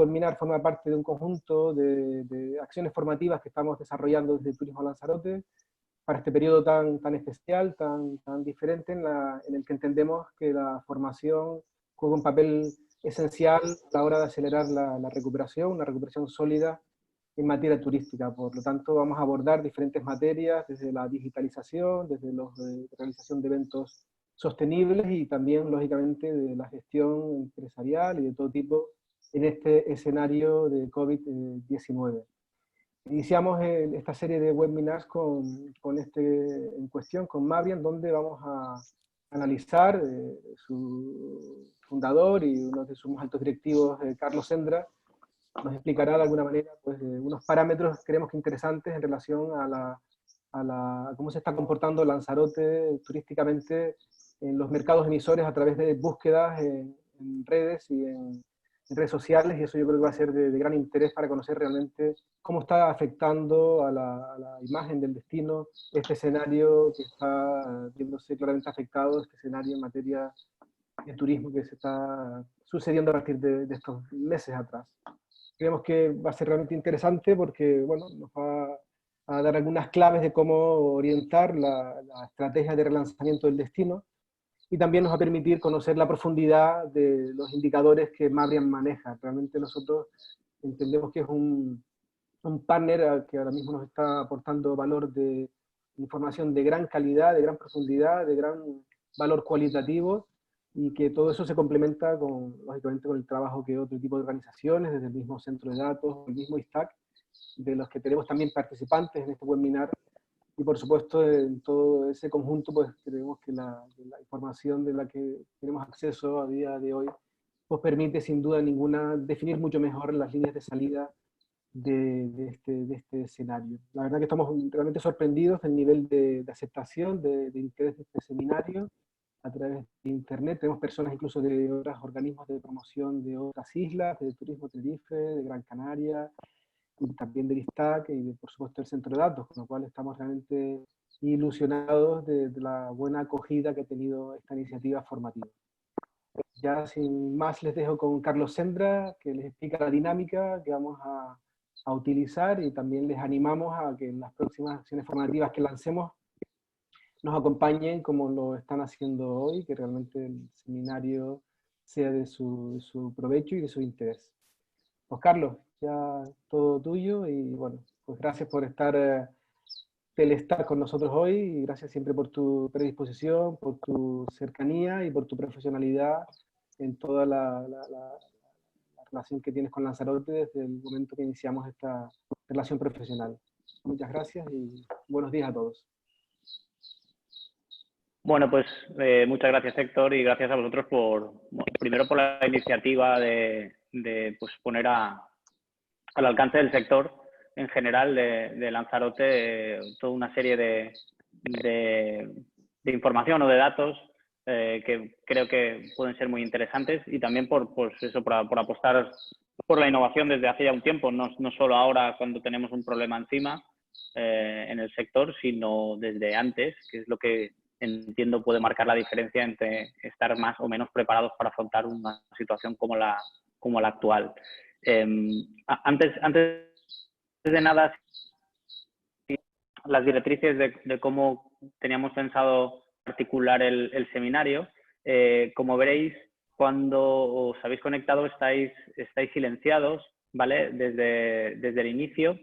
Webinar forma parte de un conjunto de acciones formativas que estamos desarrollando desde Turismo Lanzarote para este periodo tan especial, tan diferente, en el que entendemos que la formación juega un papel esencial a la hora de acelerar la recuperación, una recuperación sólida en materia turística. Por lo tanto, vamos a abordar diferentes materias, desde la digitalización, desde la realización de eventos sostenibles y también, lógicamente, de la gestión empresarial y de todo tipo en este escenario de COVID-19. Iniciamos esta serie de webinars en cuestión, con Mabrian, donde vamos a analizar su fundador y uno de sus más altos directivos, Carlos Sendra, nos explicará de alguna manera pues, unos parámetros, creemos que interesantes, en relación a cómo se está comportando Lanzarote turísticamente en los mercados emisores a través de búsquedas en redes y en redes sociales, y eso yo creo que va a ser de gran interés para conocer realmente cómo está afectando a la imagen del destino este escenario que está viéndose claramente afectado, este escenario en materia de turismo que se está sucediendo a partir de estos meses atrás. Creemos que va a ser realmente interesante porque, bueno, nos va a dar algunas claves de cómo orientar la estrategia de relanzamiento del destino, y también nos va a permitir conocer la profundidad de los indicadores que Mabrian maneja. Realmente nosotros entendemos que es un partner que ahora mismo nos está aportando valor de información de gran calidad, de gran profundidad, de gran valor cualitativo, y que todo eso se complementa lógicamente, con el trabajo que otro tipo de organizaciones, desde el mismo centro de datos, el mismo ISTAC, de los que tenemos también participantes en este webinar. Y por supuesto, en todo ese conjunto, pues creemos que la información de la que tenemos acceso a día de hoy, pues permite sin duda ninguna definir mucho mejor las líneas de salida de este escenario. La verdad que estamos realmente sorprendidos del nivel de aceptación, de interés de este seminario a través de internet. Tenemos personas incluso de otros organismos de promoción de otras islas, de Turismo Tenerife, de Gran Canaria, y también del ISTAC y por supuesto del Centro de Datos, con lo cual estamos realmente ilusionados de la buena acogida que ha tenido esta iniciativa formativa. Ya sin más les dejo con Carlos Sendra, que les explica la dinámica que vamos a utilizar, y también les animamos a que en las próximas acciones formativas que lancemos nos acompañen como lo están haciendo hoy, que realmente el seminario sea de su provecho y de su interés. Pues Carlos, ya todo tuyo, y bueno, pues gracias por estar con nosotros hoy, y gracias siempre por tu predisposición, por tu cercanía y por tu profesionalidad en toda la relación que tienes con Lanzarote desde el momento que iniciamos esta relación profesional. Muchas gracias y buenos días a todos. Bueno, pues muchas gracias, Héctor, y gracias a vosotros primero por la iniciativa de pues, poner al alcance del sector en general de Lanzarote toda una serie de información o de datos que creo que pueden ser muy interesantes, y también por apostar por la innovación desde hace ya un tiempo, no solo ahora cuando tenemos un problema encima en el sector, sino desde antes, que es lo que entiendo puede marcar la diferencia entre estar más o menos preparados para afrontar una situación como la actual. Antes de nada, las directrices de cómo teníamos pensado articular el seminario. Como veréis, cuando os habéis conectado estáis silenciados, ¿vale? Desde el inicio.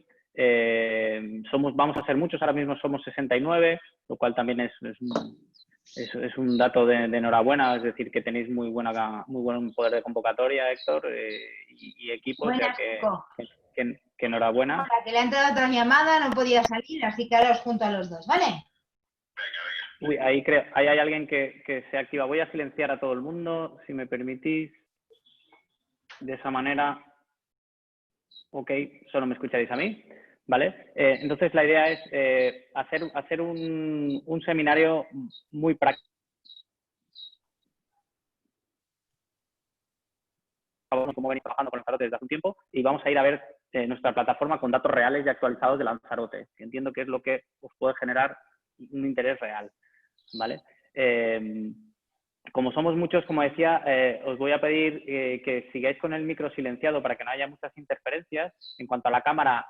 Vamos a ser muchos, ahora mismo somos 69, lo cual también es un dato de enhorabuena, es decir, que tenéis muy buen poder de convocatoria, Héctor, y equipo, o sea que enhorabuena. Ahora que le ha entrado otra llamada, no podía salir, así que ahora os junto a los dos, ¿vale? Uy, ahí hay alguien que se activa. Voy a silenciar a todo el mundo, si me permitís. De esa manera, ok, solo me escucharéis a mí, ¿vale? Entonces la idea es hacer un seminario muy práctico. Como venís trabajando con Lanzarote desde hace un tiempo, y vamos a ir a ver nuestra plataforma con datos reales y actualizados de Lanzarote, que entiendo que es lo que os puede generar un interés real, ¿vale? como somos muchos, como decía, os voy a pedir que sigáis con el micro silenciado para que no haya muchas interferencias. En cuanto a la cámara,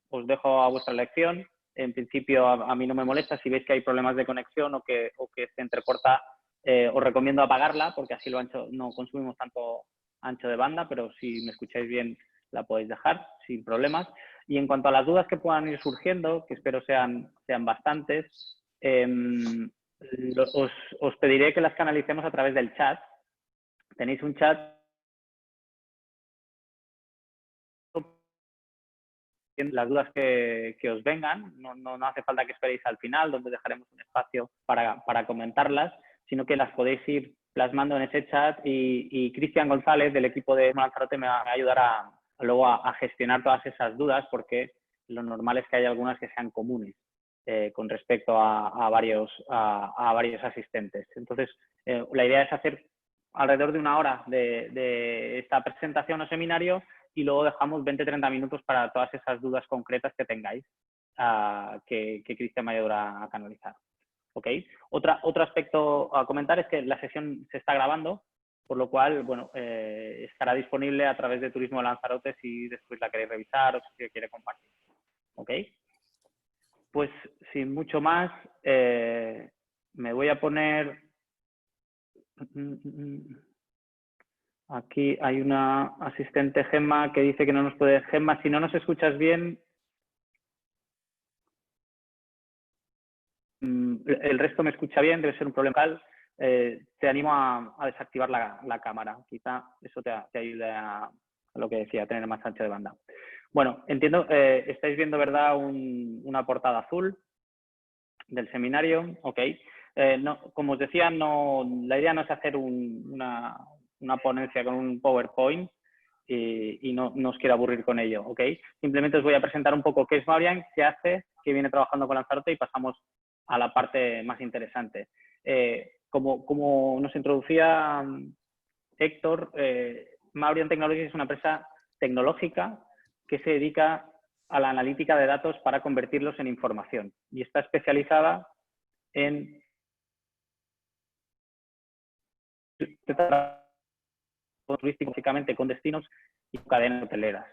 os dejo a vuestra elección. En principio, a mí no me molesta. Si veis que hay problemas de conexión o que se entrecorta, os recomiendo apagarla, porque así no consumimos tanto ancho de banda, pero si me escucháis bien, la podéis dejar sin problemas. Y en cuanto a las dudas que puedan ir surgiendo, que espero sean bastantes, os pediré que las canalicemos a través del chat. Tenéis un chat. Las dudas que os vengan, no hace falta que esperéis al final, donde dejaremos un espacio para comentarlas, sino que las podéis ir plasmando en ese chat y Cristian González, del equipo de Lanzarote, me va a ayudar luego a gestionar todas esas dudas, porque lo normal es que haya algunas que sean comunes con respecto a varios asistentes. Entonces, la idea es hacer alrededor de una hora de esta presentación o seminario, y luego dejamos 20-30 minutos para todas esas dudas concretas que tengáis, que Cristian me ayudará a canalizar. ¿Okay? Otro aspecto a comentar es que la sesión se está grabando, por lo cual, bueno, estará disponible a través de Turismo de Lanzarote si después la queréis revisar o si quiere compartir. ¿Ok? Pues sin mucho más, me voy a poner... Aquí hay una asistente, Gemma, que dice que no nos puede... Gemma, si no nos escuchas bien, el resto me escucha bien, debe ser un problema local. Te animo a desactivar la cámara. Quizá eso te ayude a lo que decía, a tener más ancho de banda. Bueno, entiendo, estáis viendo, ¿verdad?, una portada azul del seminario. Ok. No, como os decía, la idea no es hacer una ponencia con un PowerPoint y no os quiero aburrir con ello. ¿Ok? Simplemente os voy a presentar un poco qué es Maurian, qué hace, qué viene trabajando con Lanzarote, y pasamos a la parte más interesante. Como nos introducía Héctor, Maurian Technologies es una empresa tecnológica que se dedica a la analítica de datos para convertirlos en información, y está especializada en turístico, básicamente con destinos y cadenas hoteleras.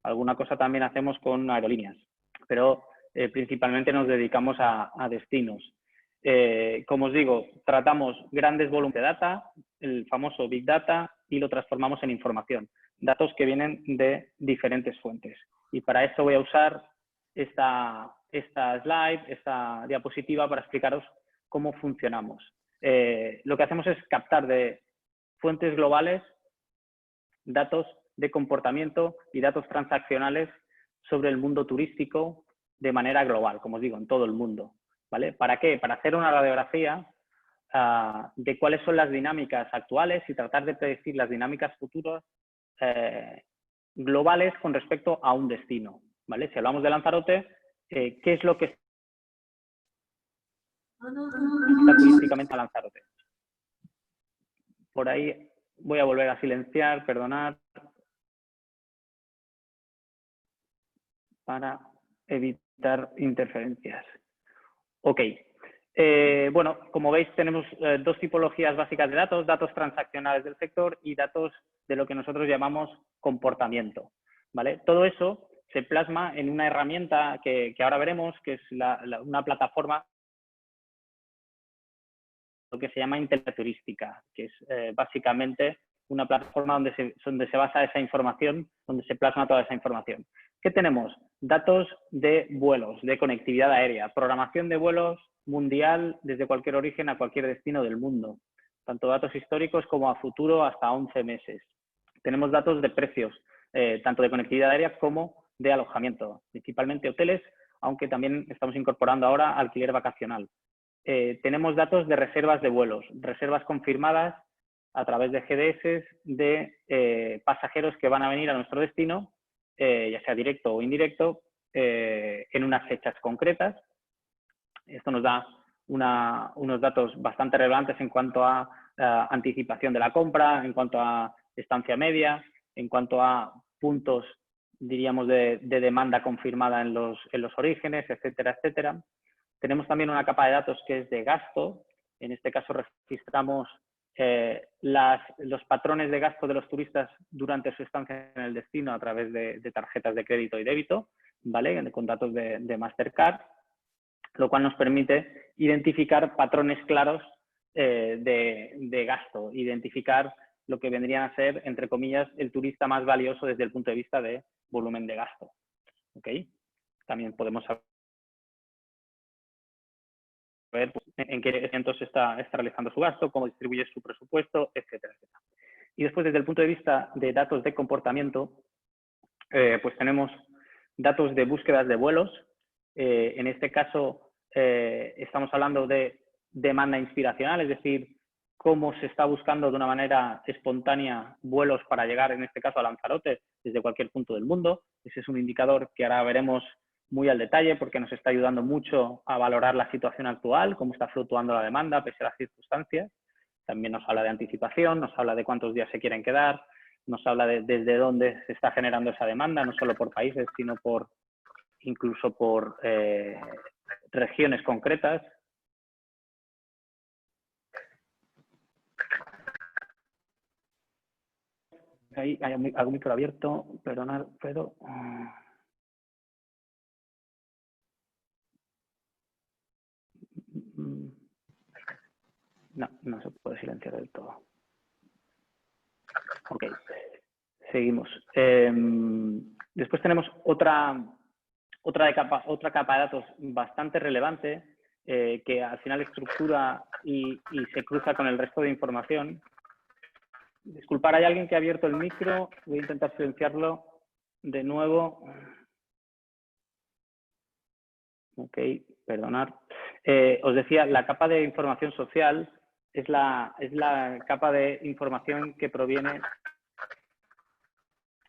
Alguna cosa también hacemos con aerolíneas, pero principalmente nos dedicamos a destinos. Como os digo, tratamos grandes volúmenes de data, el famoso Big Data, y lo transformamos en información. Datos que vienen de diferentes fuentes. Y para eso voy a usar esta slide, esta diapositiva, para explicaros cómo funcionamos. Lo que hacemos es captar de fuentes globales datos de comportamiento y datos transaccionales sobre el mundo turístico de manera global, como os digo, en todo el mundo. ¿Vale? ¿Para qué? Para hacer una radiografía de cuáles son las dinámicas actuales y tratar de predecir las dinámicas futuras globales con respecto a un destino. ¿Vale? Si hablamos de Lanzarote, ¿qué es lo que está turísticamente a Lanzarote? Por ahí voy a volver a silenciar, perdonad, para evitar interferencias. Ok. Bueno, como veis, tenemos dos tipologías básicas de datos: datos transaccionales del sector y datos de lo que nosotros llamamos comportamiento. ¿Vale? Todo eso se plasma en una herramienta que ahora veremos, que es una plataforma, lo que se llama Inteligencia Turística, que es básicamente una plataforma donde se basa esa información, donde se plasma toda esa información. ¿Qué tenemos? Datos de vuelos, de conectividad aérea, programación de vuelos mundial desde cualquier origen a cualquier destino del mundo, tanto datos históricos como a futuro hasta 11 meses. Tenemos datos de precios, tanto de conectividad aérea como de alojamiento, principalmente hoteles, aunque también estamos incorporando ahora alquiler vacacional. Tenemos datos de reservas de vuelos, reservas confirmadas a través de GDS de pasajeros que van a venir a nuestro destino, ya sea directo o indirecto, en unas fechas concretas. Esto nos da unos datos bastante relevantes en cuanto a anticipación de la compra, en cuanto a estancia media, en cuanto a puntos, diríamos, de demanda confirmada en los orígenes, etcétera, etcétera. Tenemos también una capa de datos que es de gasto. En este caso registramos los patrones de gasto de los turistas durante su estancia en el destino a través de tarjetas de crédito y débito, ¿vale? Con datos de Mastercard, lo cual nos permite identificar patrones claros de gasto, identificar lo que vendrían a ser, entre comillas, el turista más valioso desde el punto de vista de volumen de gasto. ¿Okay? También podemos saber pues, en qué eventos está realizando su gasto, cómo distribuye su presupuesto, etcétera, etcétera. Y después, desde el punto de vista de datos de comportamiento, pues tenemos datos de búsquedas de vuelos. En este caso, estamos hablando de demanda inspiracional, es decir, cómo se está buscando de una manera espontánea vuelos para llegar, en este caso, a Lanzarote desde cualquier punto del mundo. Ese es un indicador que ahora veremos muy al detalle porque nos está ayudando mucho a valorar la situación actual, cómo está fluctuando la demanda pese a las circunstancias. También nos habla de anticipación, nos habla de cuántos días se quieren quedar, nos habla de desde dónde se está generando esa demanda, no solo por países, sino incluso por regiones concretas. Ahí hay algún micro abierto, perdonad, pero... No se puede silenciar del todo. Ok, seguimos. Después tenemos otra capa de datos bastante relevante que al final estructura y se cruza con el resto de información. Disculpar, hay alguien que ha abierto el micro. Voy a intentar silenciarlo de nuevo. Ok, perdonad. Os decía, la capa de información social es la capa de información que proviene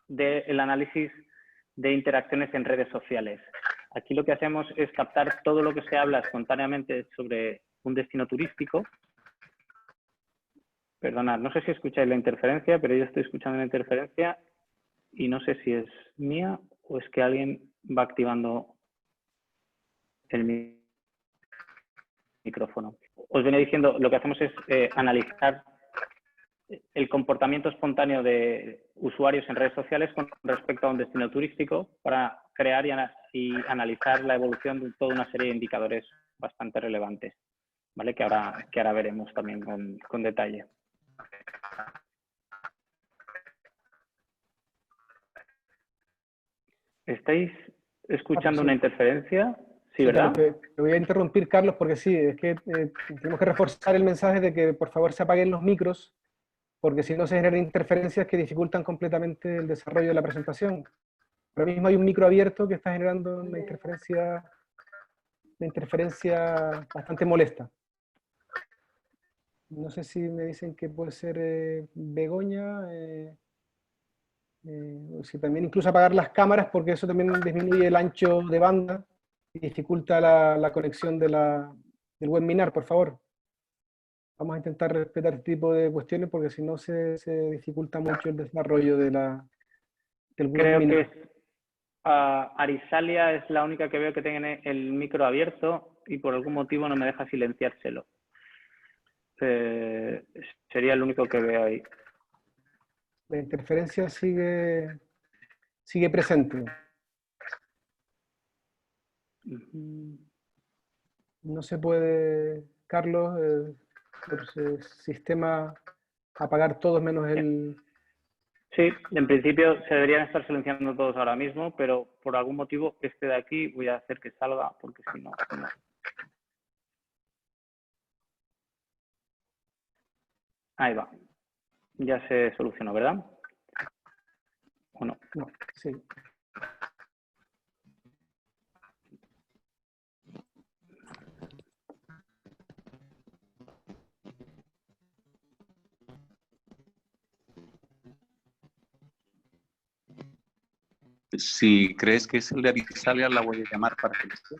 del análisis de interacciones en redes sociales. Aquí lo que hacemos es captar todo lo que se habla espontáneamente sobre un destino turístico. Perdonad, no sé si escucháis la interferencia, pero yo estoy escuchando la interferencia y no sé si es mía o es que alguien va activando el micrófono. Os venía diciendo, lo que hacemos es analizar el comportamiento espontáneo de usuarios en redes sociales con respecto a un destino turístico para crear y analizar la evolución de toda una serie de indicadores bastante relevantes, ¿vale? Que ahora veremos también con detalle. ¿Estáis escuchando una interferencia? Sí, ¿verdad? Claro, te voy a interrumpir, Carlos, porque sí, es que tenemos que reforzar el mensaje de que por favor se apaguen los micros, porque si no se generan interferencias que dificultan completamente el desarrollo de la presentación. Ahora mismo hay un micro abierto que está generando una interferencia bastante molesta. No sé si me dicen que puede ser Begoña, o si también incluso apagar las cámaras, porque eso también disminuye el ancho de banda y dificulta la conexión del webinar, por favor. Vamos a intentar respetar este tipo de cuestiones porque si no se dificulta mucho el desarrollo del Creo webinar. que Arisalia es la única que veo que tiene el micro abierto y por algún motivo no me deja silenciárselo. Sería el único que veo ahí. La interferencia sigue presente. No se puede, Carlos, por el sistema apagar todos menos el... Sí, en principio se deberían estar silenciando todos ahora mismo, pero por algún motivo este de aquí voy a hacer que salga porque si no... Ahí va. Ya se solucionó, ¿verdad? ¿O no? No, sí. Si crees que es el de Arisalia, la voy a llamar para que esté.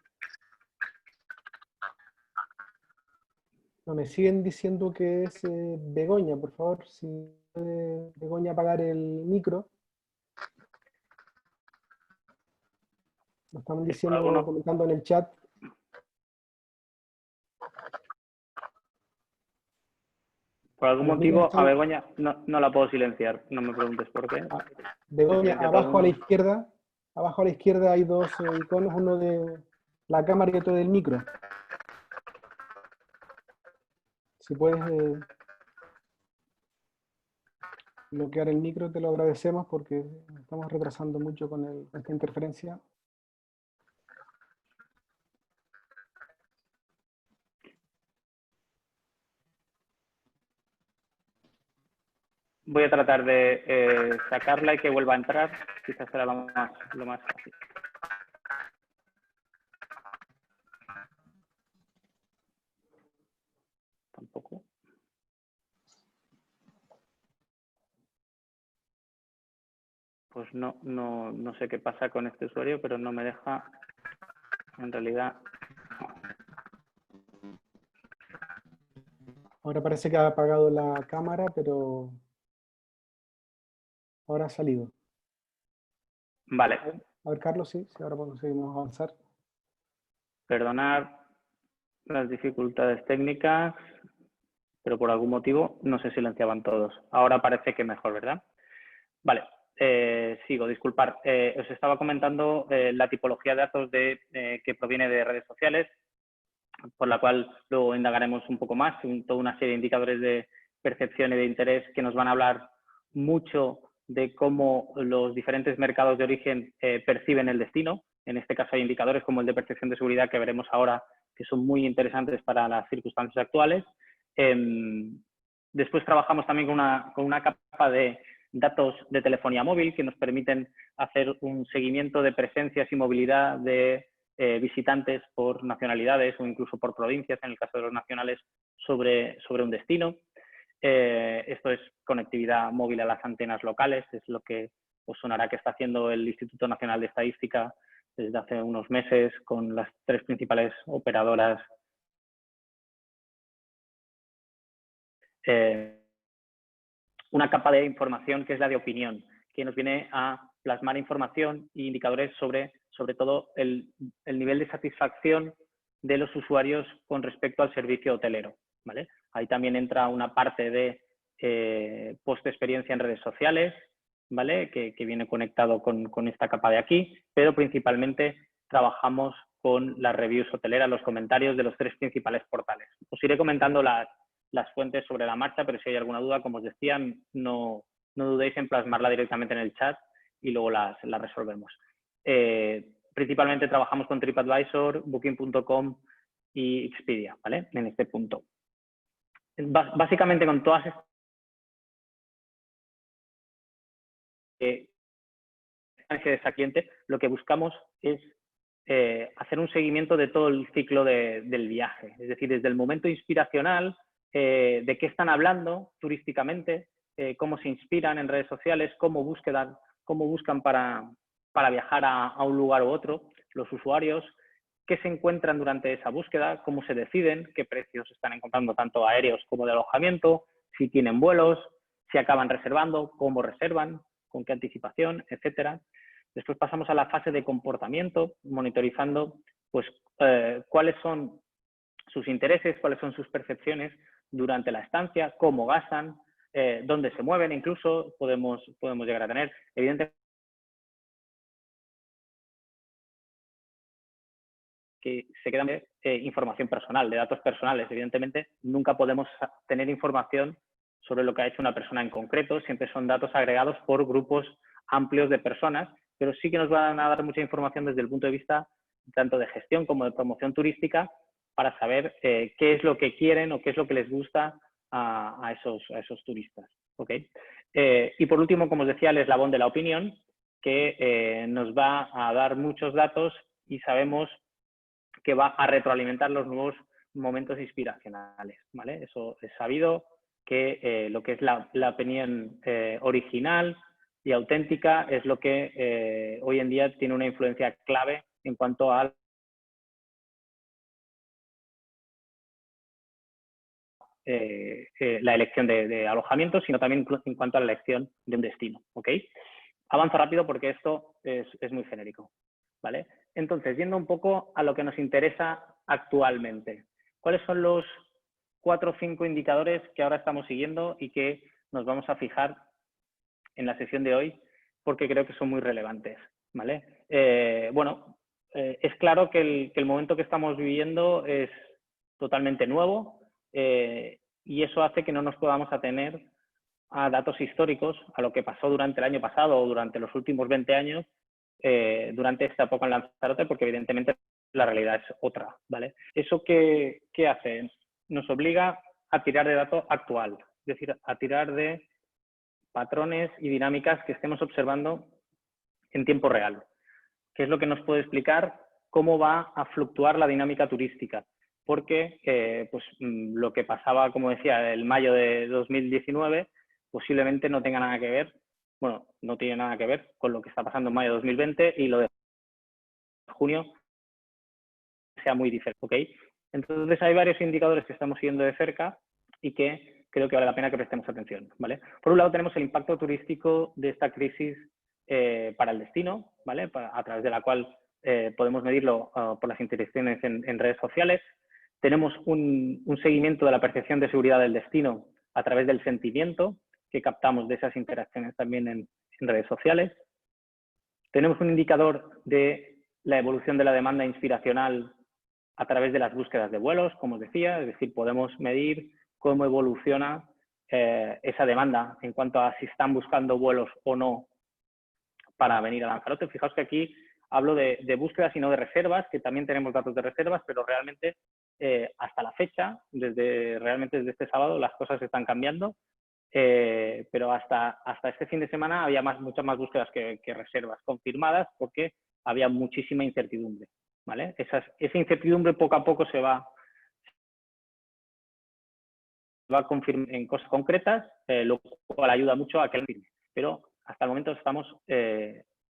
No, me siguen diciendo que es Begoña, por favor, si puede Begoña apagar el micro. Lo estaban diciendo, comentando en el chat. Por algún Los motivo micros a están, Begoña no la puedo silenciar, no me preguntes por qué. Begoña, Silencia todo el mundo. abajo a la izquierda hay dos iconos, uno de la cámara y otro del micro. Si puedes bloquear el micro, te lo agradecemos porque estamos retrasando mucho con esta interferencia. Voy a tratar de sacarla y que vuelva a entrar, quizás será lo más fácil. Tampoco. Pues no sé qué pasa con este usuario, pero no me deja, en realidad. Ahora parece que ha apagado la cámara, pero ahora ha salido. Vale, A ver, Carlos, sí, ahora conseguimos avanzar. perdonar las dificultades técnicas, pero por algún motivo no se silenciaban todos. Ahora parece que mejor, ¿verdad? Vale, sigo, disculpar. Os estaba comentando la tipología de datos que proviene de redes sociales, por la cual luego indagaremos un poco más, toda una serie de indicadores de percepción y de interés que nos van a hablar mucho de cómo los diferentes mercados de origen perciben el destino. En este caso hay indicadores como el de percepción de seguridad que veremos ahora, que son muy interesantes para las circunstancias actuales. Después trabajamos también con una capa de datos de telefonía móvil que nos permiten hacer un seguimiento de presencias y movilidad de visitantes por nacionalidades o incluso por provincias, en el caso de los nacionales, sobre un destino. Esto es conectividad móvil a las antenas locales, es lo que os sonará que está haciendo el Instituto Nacional de Estadística desde hace unos meses con las 3 principales operadoras una capa de información que es la de opinión, que nos viene a plasmar información e indicadores sobre todo el nivel de satisfacción de los usuarios con respecto al servicio hotelero, ¿vale? Ahí también entra una parte de post-experiencia en redes sociales, ¿vale? Que viene conectado con esta capa de aquí, pero principalmente trabajamos con las reviews hoteleras, los comentarios de los 3 principales portales. Os iré comentando las fuentes sobre la marcha, pero si hay alguna duda, como os decía, no dudéis en plasmarla directamente en el chat y luego las resolvemos. Principalmente trabajamos con TripAdvisor, Booking.com y Expedia, ¿vale? En este punto. Básicamente con todas estas de esa cliente, lo que buscamos es hacer un seguimiento de todo el ciclo del viaje, es decir, desde el momento inspiracional, de qué están hablando turísticamente, cómo se inspiran en redes sociales, cómo buscan para viajar a un lugar u otro, los usuarios, qué se encuentran durante esa búsqueda, cómo se deciden, qué precios están encontrando tanto aéreos como de alojamiento, si tienen vuelos, si acaban reservando, cómo reservan, con qué anticipación, etcétera. Después pasamos a la fase de comportamiento, monitorizando pues, cuáles son sus intereses, cuáles son sus percepciones durante la estancia, cómo gastan, dónde se mueven, incluso podemos llegar a tener. Evidentemente, que se queda información personal, de datos personales. Evidentemente, nunca podemos tener información sobre lo que ha hecho una persona en concreto, siempre son datos agregados por grupos amplios de personas, pero sí que nos van a dar mucha información desde el punto de vista tanto de gestión como de promoción turística para saber qué es lo que quieren o qué es lo que les gusta a esos turistas. ¿Okay? Y por último, como os decía, el eslabón de la opinión, que nos va a dar muchos datos y sabemos que va a retroalimentar los nuevos momentos inspiracionales, ¿vale? Eso es sabido que lo que es la opinión original y auténtica es lo que hoy en día tiene una influencia clave en cuanto a la elección de alojamiento, sino también en cuanto a la elección de un destino, ¿ok? Avanzo rápido porque esto es muy genérico, ¿vale? Entonces, yendo un poco a lo que nos interesa actualmente, ¿cuáles son los 4 o 5 indicadores que ahora estamos siguiendo y que nos vamos a fijar en la sesión de hoy porque creo que son muy relevantes, ¿vale? Es claro que el momento que estamos viviendo es totalmente nuevo y eso hace que no nos podamos atener a datos históricos, a lo que pasó durante el año pasado o durante los últimos 20 años, durante esta época en Lanzarote, porque evidentemente la realidad es otra, ¿vale? ¿Eso qué hace? Nos obliga a tirar de dato actual, es decir, a tirar de patrones y dinámicas que estemos observando en tiempo real, que es lo que nos puede explicar cómo va a fluctuar la dinámica turística, porque lo que pasaba, como decía, el mayo de 2019 posiblemente no tenga nada que ver, bueno, no tiene nada que ver con lo que está pasando en mayo de 2020 y lo de junio sea muy diferente, ¿ok? Entonces hay varios indicadores que estamos siguiendo de cerca y que creo que vale la pena que prestemos atención, ¿vale? Por un lado tenemos el impacto turístico de esta crisis para el destino, ¿vale? A través de la cual podemos medirlo por las interacciones en redes sociales. Tenemos un seguimiento de la percepción de seguridad del destino a través del sentimiento que captamos de esas interacciones también en redes sociales. Tenemos un indicador de la evolución de la demanda inspiracional a través de las búsquedas de vuelos, como os decía, es decir, podemos medir cómo evoluciona esa demanda en cuanto a si están buscando vuelos o no para venir a Lanzarote. Fijaos que aquí hablo de búsquedas y no de reservas, que también tenemos datos de reservas, pero realmente hasta la fecha, realmente desde este sábado, las cosas están cambiando, pero hasta este fin de semana había muchas más búsquedas que reservas confirmadas porque había muchísima incertidumbre, ¿vale? Esa incertidumbre poco a poco se va a confirmar en cosas concretas, lo cual ayuda mucho a que lo firme. Pero hasta el momento estamos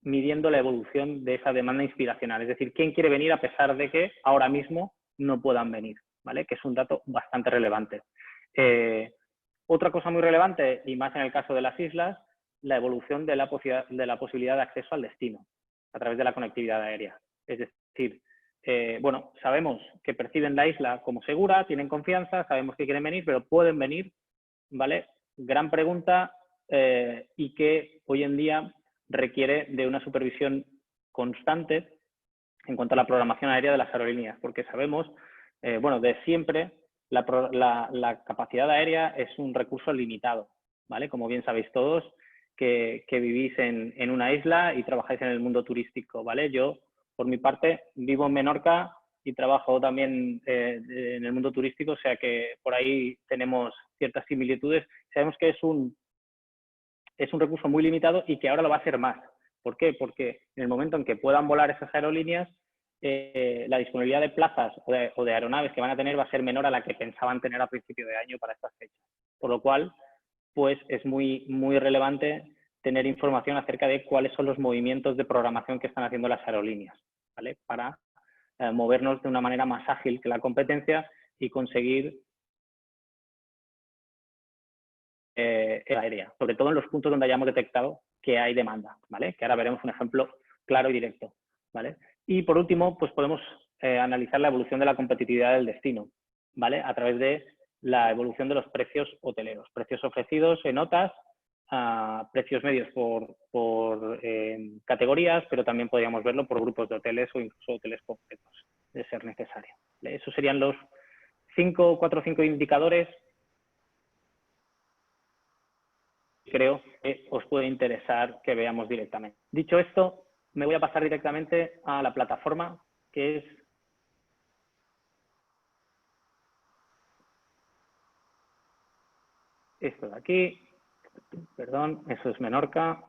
midiendo la evolución de esa demanda inspiracional, es decir, quién quiere venir a pesar de que ahora mismo no puedan venir, ¿vale? Que es un dato bastante relevante. Otra cosa muy relevante, y más en el caso de las islas, la evolución de la posibilidad de acceso al destino a través de la conectividad aérea. Es decir, sabemos que perciben la isla como segura, tienen confianza, sabemos que quieren venir, pero pueden venir, ¿vale? Gran pregunta y que hoy en día requiere de una supervisión constante en cuanto a la programación aérea de las aerolíneas, porque sabemos, de siempre, la capacidad aérea es un recurso limitado, ¿vale? Como bien sabéis todos, que vivís en una isla y trabajáis en el mundo turístico, ¿vale? Yo, por mi parte, vivo en Menorca y trabajo también en el mundo turístico, o sea que por ahí tenemos ciertas similitudes. Sabemos que es un recurso muy limitado y que ahora lo va a ser más. ¿Por qué? Porque en el momento en que puedan volar esas aerolíneas, la disponibilidad de plazas o de aeronaves que van a tener va a ser menor a la que pensaban tener a principio de año para estas fechas. Por lo cual, pues es muy, muy relevante tener información acerca de cuáles son los movimientos de programación que están haciendo las aerolíneas, ¿vale? Para movernos de una manera más ágil que la competencia y conseguir aérea, sobre todo en los puntos donde hayamos detectado que hay demanda, ¿vale? Que ahora veremos un ejemplo claro y directo, ¿vale? Y por último, pues podemos analizar la evolución de la competitividad del destino, ¿vale? A través de la evolución de los precios hoteleros, precios ofrecidos en notas, precios medios por categorías, pero también podríamos verlo por grupos de hoteles o incluso hoteles completos, de ser necesario, ¿vale? Esos serían los 4 o 5 indicadores creo que os puede interesar que veamos directamente. Dicho esto, me voy a pasar directamente a la plataforma, que es esto de aquí. Perdón, eso es Menorca.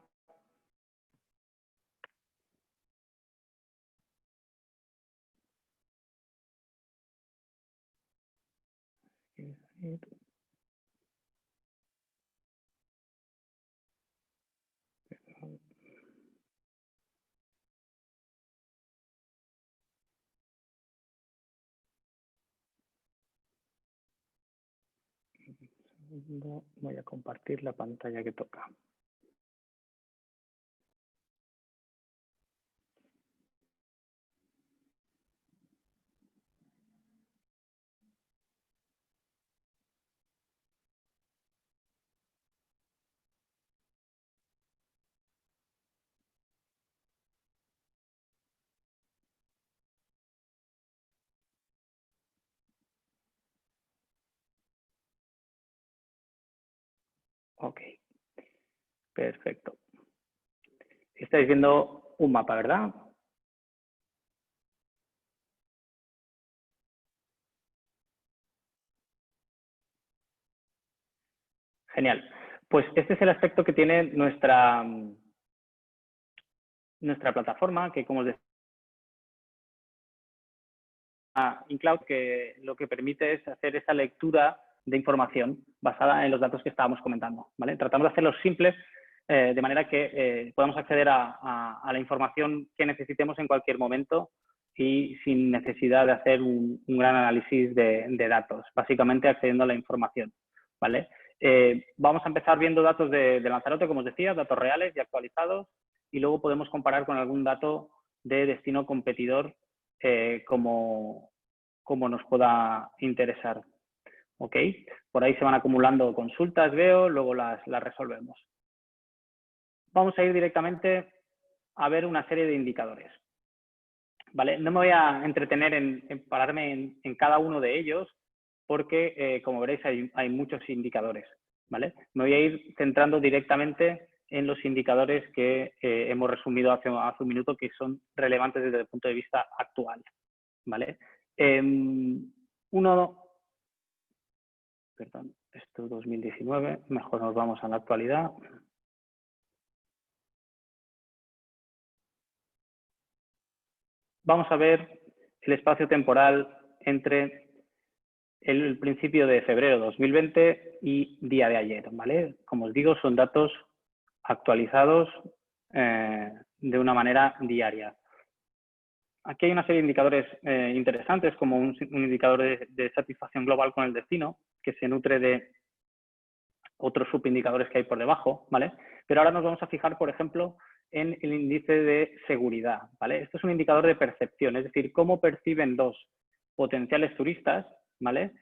Voy a compartir la pantalla que toca. Ok, perfecto. Estáis viendo un mapa, ¿verdad? Genial. Pues este es el aspecto que tiene nuestra plataforma, que como os decía, InCloud, que lo que permite es hacer esa lectura de información basada en los datos que estábamos comentando, ¿vale? Tratamos de hacerlos simples de manera que podamos acceder a la información que necesitemos en cualquier momento y sin necesidad de hacer un gran análisis de datos, básicamente accediendo a la información, ¿vale? Vamos a empezar viendo datos de Lanzarote, como os decía, datos reales y actualizados, y luego podemos comparar con algún dato de destino competidor como nos pueda interesar. ¿Ok? Por ahí se van acumulando consultas, veo, luego las resolvemos. Vamos a ir directamente a ver una serie de indicadores. ¿Vale? No me voy a entretener en pararme en cada uno de ellos porque, como veréis, hay muchos indicadores. ¿Vale? Me voy a ir centrando directamente en los indicadores que hemos resumido hace un minuto, que son relevantes desde el punto de vista actual. ¿Vale? Perdón, esto es 2019, mejor nos vamos a la actualidad. Vamos a ver el espacio temporal entre el principio de febrero de 2020 y día de ayer, ¿vale? Como os digo, son datos actualizados de una manera diaria. Aquí hay una serie de indicadores interesantes, como un indicador de satisfacción global con el destino, que se nutre de otros subindicadores que hay por debajo, ¿vale? Pero ahora nos vamos a fijar, por ejemplo, en el índice de seguridad, ¿vale? Esto es un indicador de percepción, es decir, cómo perciben los potenciales turistas, ¿vale?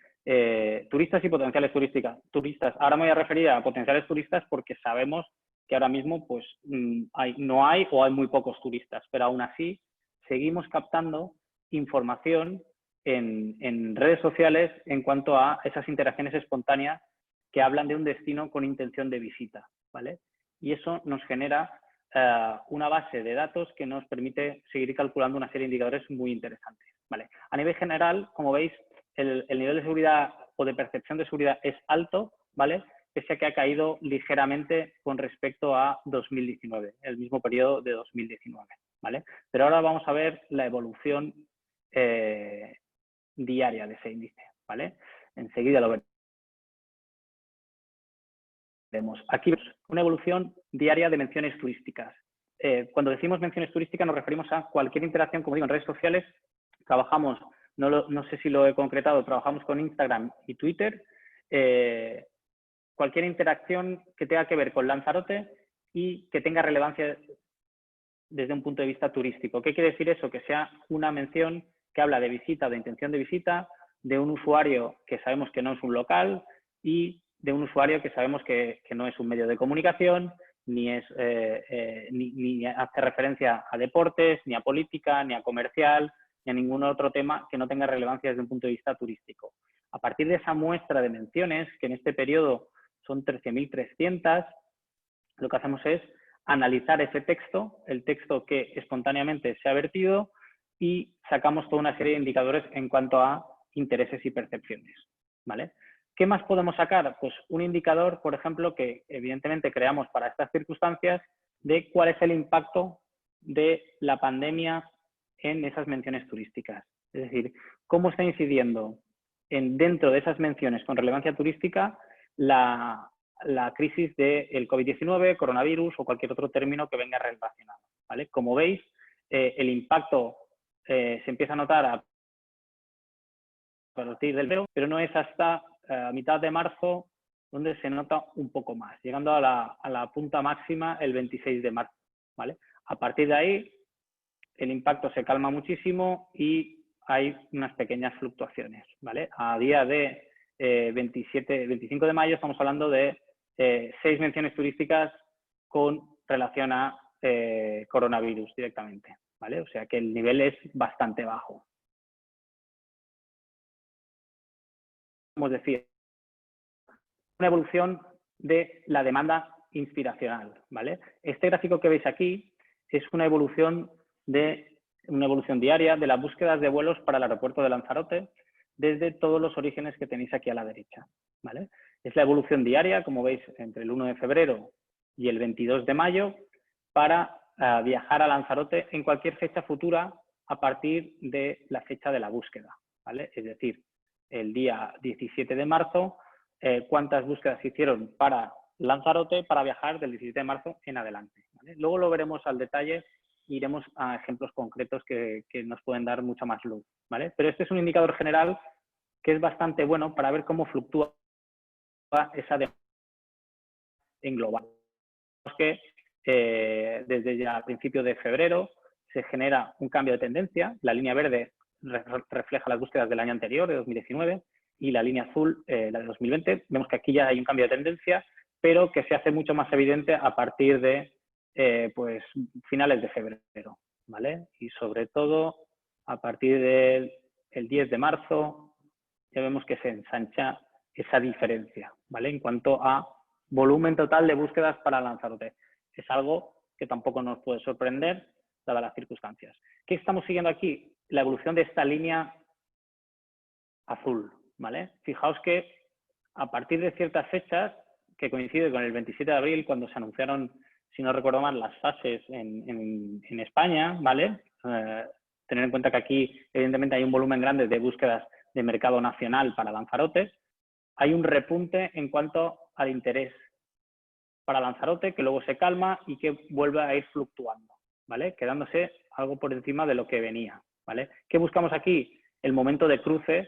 Turistas y potenciales turistas. Ahora me voy a referir a potenciales turistas porque sabemos que ahora mismo pues, no hay o hay muy pocos turistas, pero aún así seguimos captando información en redes sociales en cuanto a esas interacciones espontáneas que hablan de un destino con intención de visita, ¿vale? Y eso nos genera una base de datos que nos permite seguir calculando una serie de indicadores muy interesantes, ¿vale? A nivel general, como veis, el nivel de seguridad o de percepción de seguridad es alto, ¿vale? Pese a que ha caído ligeramente con respecto a 2019, el mismo periodo de 2019, ¿vale? Pero ahora vamos a ver la evolución diaria de ese índice, ¿vale? Enseguida lo veremos. Aquí vemos una evolución diaria de menciones turísticas. Cuando decimos menciones turísticas nos referimos a cualquier interacción, como digo, en redes sociales. Trabajamos, no sé si lo he concretado, trabajamos con Instagram y Twitter. Cualquier interacción que tenga que ver con Lanzarote y que tenga relevancia desde un punto de vista turístico. ¿Qué quiere decir eso? Que sea una mención que habla de visita, de intención de visita, de un usuario que sabemos que no es un local y de un usuario que sabemos que no es un medio de comunicación, ni hace referencia a deportes, ni a política, ni a comercial, ni a ningún otro tema que no tenga relevancia desde un punto de vista turístico. A partir de esa muestra de menciones, que en este periodo son 13.300, lo que hacemos es analizar ese texto, el texto que espontáneamente se ha vertido, y sacamos toda una serie de indicadores en cuanto a intereses y percepciones, ¿vale? ¿Qué más podemos sacar? Pues un indicador, por ejemplo, que evidentemente creamos para estas circunstancias, de cuál es el impacto de la pandemia en esas menciones turísticas. Es decir, cómo está incidiendo dentro de esas menciones con relevancia turística la crisis del COVID-19, coronavirus o cualquier otro término que venga relacionado, ¿vale? Como veis, el impacto se empieza a notar a partir del verano, pero no es hasta mitad de marzo donde se nota un poco más, llegando a la punta máxima el 26 de marzo, ¿vale? A partir de ahí, el impacto se calma muchísimo y hay unas pequeñas fluctuaciones, ¿vale? A día de 25 de mayo estamos hablando de 6 menciones turísticas con relación a coronavirus directamente, ¿vale? O sea que el nivel es bastante bajo. Como decía, una evolución de la demanda inspiracional, ¿vale? Este gráfico que veis aquí es una evolución diaria de las búsquedas de vuelos para el aeropuerto de Lanzarote desde todos los orígenes que tenéis aquí a la derecha, ¿vale? Es la evolución diaria, como veis, entre el 1 de febrero y el 22 de mayo para viajar a Lanzarote en cualquier fecha futura a partir de la fecha de la búsqueda, ¿vale? Es decir, el día 17 de marzo, cuántas búsquedas se hicieron para Lanzarote para viajar del 17 de marzo en adelante, ¿vale? Luego lo veremos al detalle e iremos a ejemplos concretos que nos pueden dar mucha más luz, ¿vale? Pero este es un indicador general que es bastante bueno para ver cómo fluctúa esa demanda en global. Que desde ya a principios de febrero se genera un cambio de tendencia. La línea verde refleja las búsquedas del año anterior, de 2019, y la línea azul, la de 2020. Vemos que aquí ya hay un cambio de tendencia, pero que se hace mucho más evidente a partir de pues, finales de febrero, ¿vale? Y sobre todo a partir del 10 de marzo ya vemos que se ensancha esa diferencia, ¿vale? En cuanto a volumen total de búsquedas para Lanzarote. Es algo que tampoco nos puede sorprender, dadas las circunstancias. ¿Qué estamos siguiendo aquí? La evolución de esta línea azul, ¿vale? Fijaos que a partir de ciertas fechas, que coincide con el 27 de abril, cuando se anunciaron, si no recuerdo mal, las fases en España, ¿vale? Tener en cuenta que aquí, evidentemente, hay un volumen grande de búsquedas de mercado nacional para Lanzarote. Hay un repunte en cuanto al interés para Lanzarote, que luego se calma y que vuelve a ir fluctuando, ¿vale? Quedándose algo por encima de lo que venía, ¿vale? ¿Qué buscamos aquí? El momento de cruce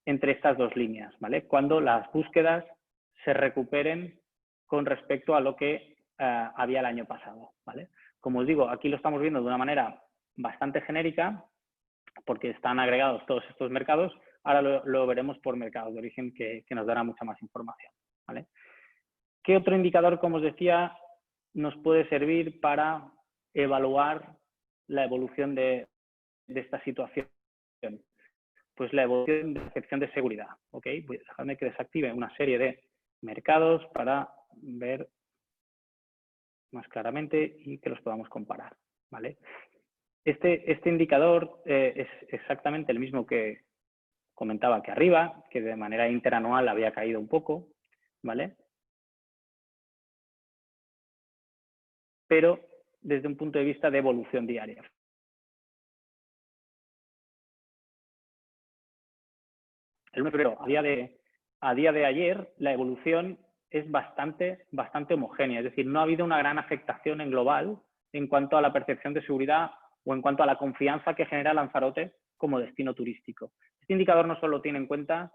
entre estas dos líneas, ¿vale? Cuando las búsquedas se recuperen con respecto a lo que había el año pasado, ¿vale? Como os digo, aquí lo estamos viendo de una manera bastante genérica, porque están agregados todos estos mercados. Ahora lo veremos por mercados de origen, que nos dará mucha más información, ¿vale? ¿Qué otro indicador, como os decía, nos puede servir para evaluar la evolución de esta situación? Pues la evolución de percepción de seguridad, ¿ok? Voy a dejarme que desactive una serie de mercados para ver más claramente y que los podamos comparar, ¿vale? Este indicador es exactamente el mismo que comentaba aquí arriba, que de manera interanual había caído un poco, ¿vale? Pero desde un punto de vista de evolución diaria. El 1 de febrero, a día de ayer, la evolución es bastante homogénea. Es decir, no ha habido una gran afectación en global en cuanto a la percepción de seguridad o en cuanto a la confianza que genera Lanzarote como destino turístico. Este indicador no solo tiene en cuenta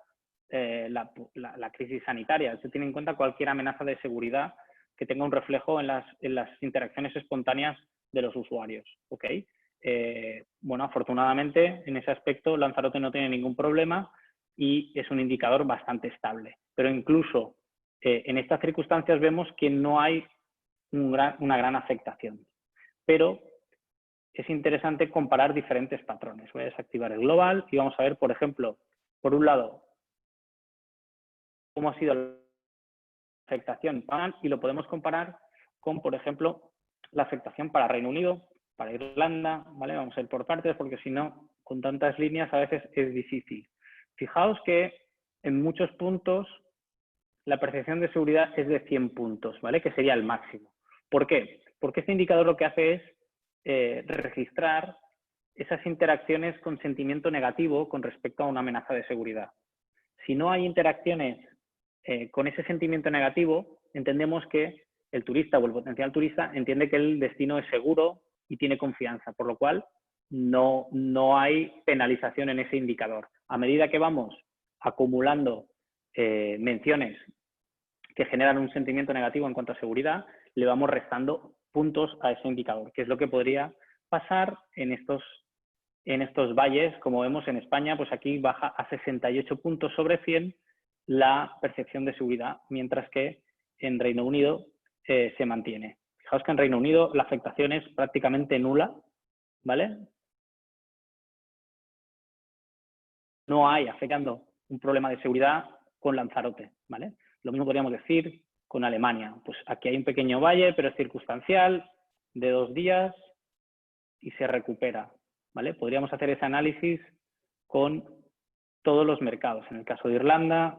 la crisis sanitaria, se tiene en cuenta cualquier amenaza de seguridad que tenga un reflejo en las interacciones espontáneas de los usuarios, ¿ok? Bueno, afortunadamente, en ese aspecto, Lanzarote no tiene ningún problema y es un indicador bastante estable. Pero incluso en estas circunstancias vemos que no hay una gran afectación. Pero es interesante comparar diferentes patrones. Voy a desactivar el global y vamos a ver, por ejemplo, por un lado, cómo ha sido la afectación y lo podemos comparar con, por ejemplo, la afectación para Reino Unido, para Irlanda, ¿vale? Vamos a ir por partes porque si no, con tantas líneas a veces es difícil. Fijaos que en muchos puntos la percepción de seguridad es de 100 puntos, ¿vale? Que sería el máximo. ¿Por qué? Porque este indicador lo que hace es registrar esas interacciones con sentimiento negativo con respecto a una amenaza de seguridad. Si no hay interacciones con ese sentimiento negativo, entendemos que el turista o el potencial turista entiende que el destino es seguro y tiene confianza, por lo cual no hay penalización en ese indicador. A medida que vamos acumulando menciones que generan un sentimiento negativo en cuanto a seguridad, le vamos restando puntos a ese indicador, que es lo que podría pasar en estos valles. Como vemos en España, pues aquí baja a 68 puntos sobre 100 la percepción de seguridad, mientras que en Reino Unido se mantiene. Fijaos que en Reino Unido la afectación es prácticamente nula, ¿vale? No hay afectando un problema de seguridad con Lanzarote, ¿vale? Lo mismo podríamos decir con Alemania. Pues aquí hay un pequeño valle, pero es circunstancial, de 2 días y se recupera, ¿vale? Podríamos hacer ese análisis con todos los mercados. En el caso de Irlanda,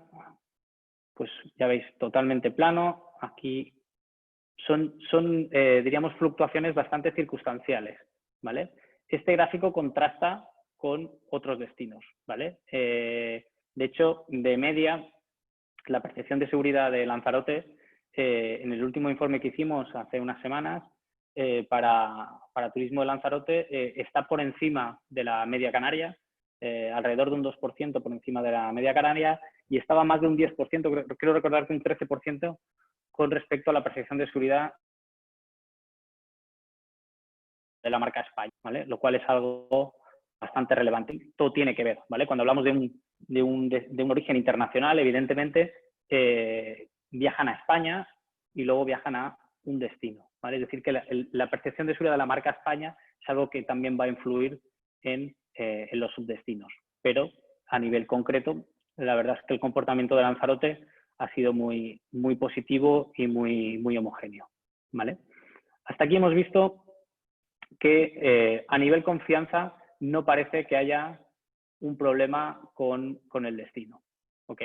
pues ya veis, totalmente plano. Aquí son diríamos, fluctuaciones bastante circunstanciales, ¿vale? Este gráfico contrasta con otros destinos, ¿vale? De hecho, de media, la percepción de seguridad de Lanzarote, en el último informe que hicimos hace unas semanas, para turismo de Lanzarote, está por encima de la media canaria, alrededor de un 2% por encima de la media canaria, y estaba más de un 10%, creo recordar que un 13%, con respecto a la percepción de seguridad de la marca España, ¿vale? Lo cual es algo bastante relevante. Todo tiene que ver, ¿vale? Cuando hablamos de un origen internacional, evidentemente, viajan a España y luego viajan a un destino, ¿vale? Es decir, que la percepción de seguridad de la marca España es algo que también va a influir en los subdestinos. Pero a nivel concreto, la verdad es que el comportamiento de Lanzarote ha sido muy, muy positivo y muy homogéneo, ¿vale? Hasta aquí hemos visto que a nivel confianza no parece que haya un problema con el destino, ¿ok?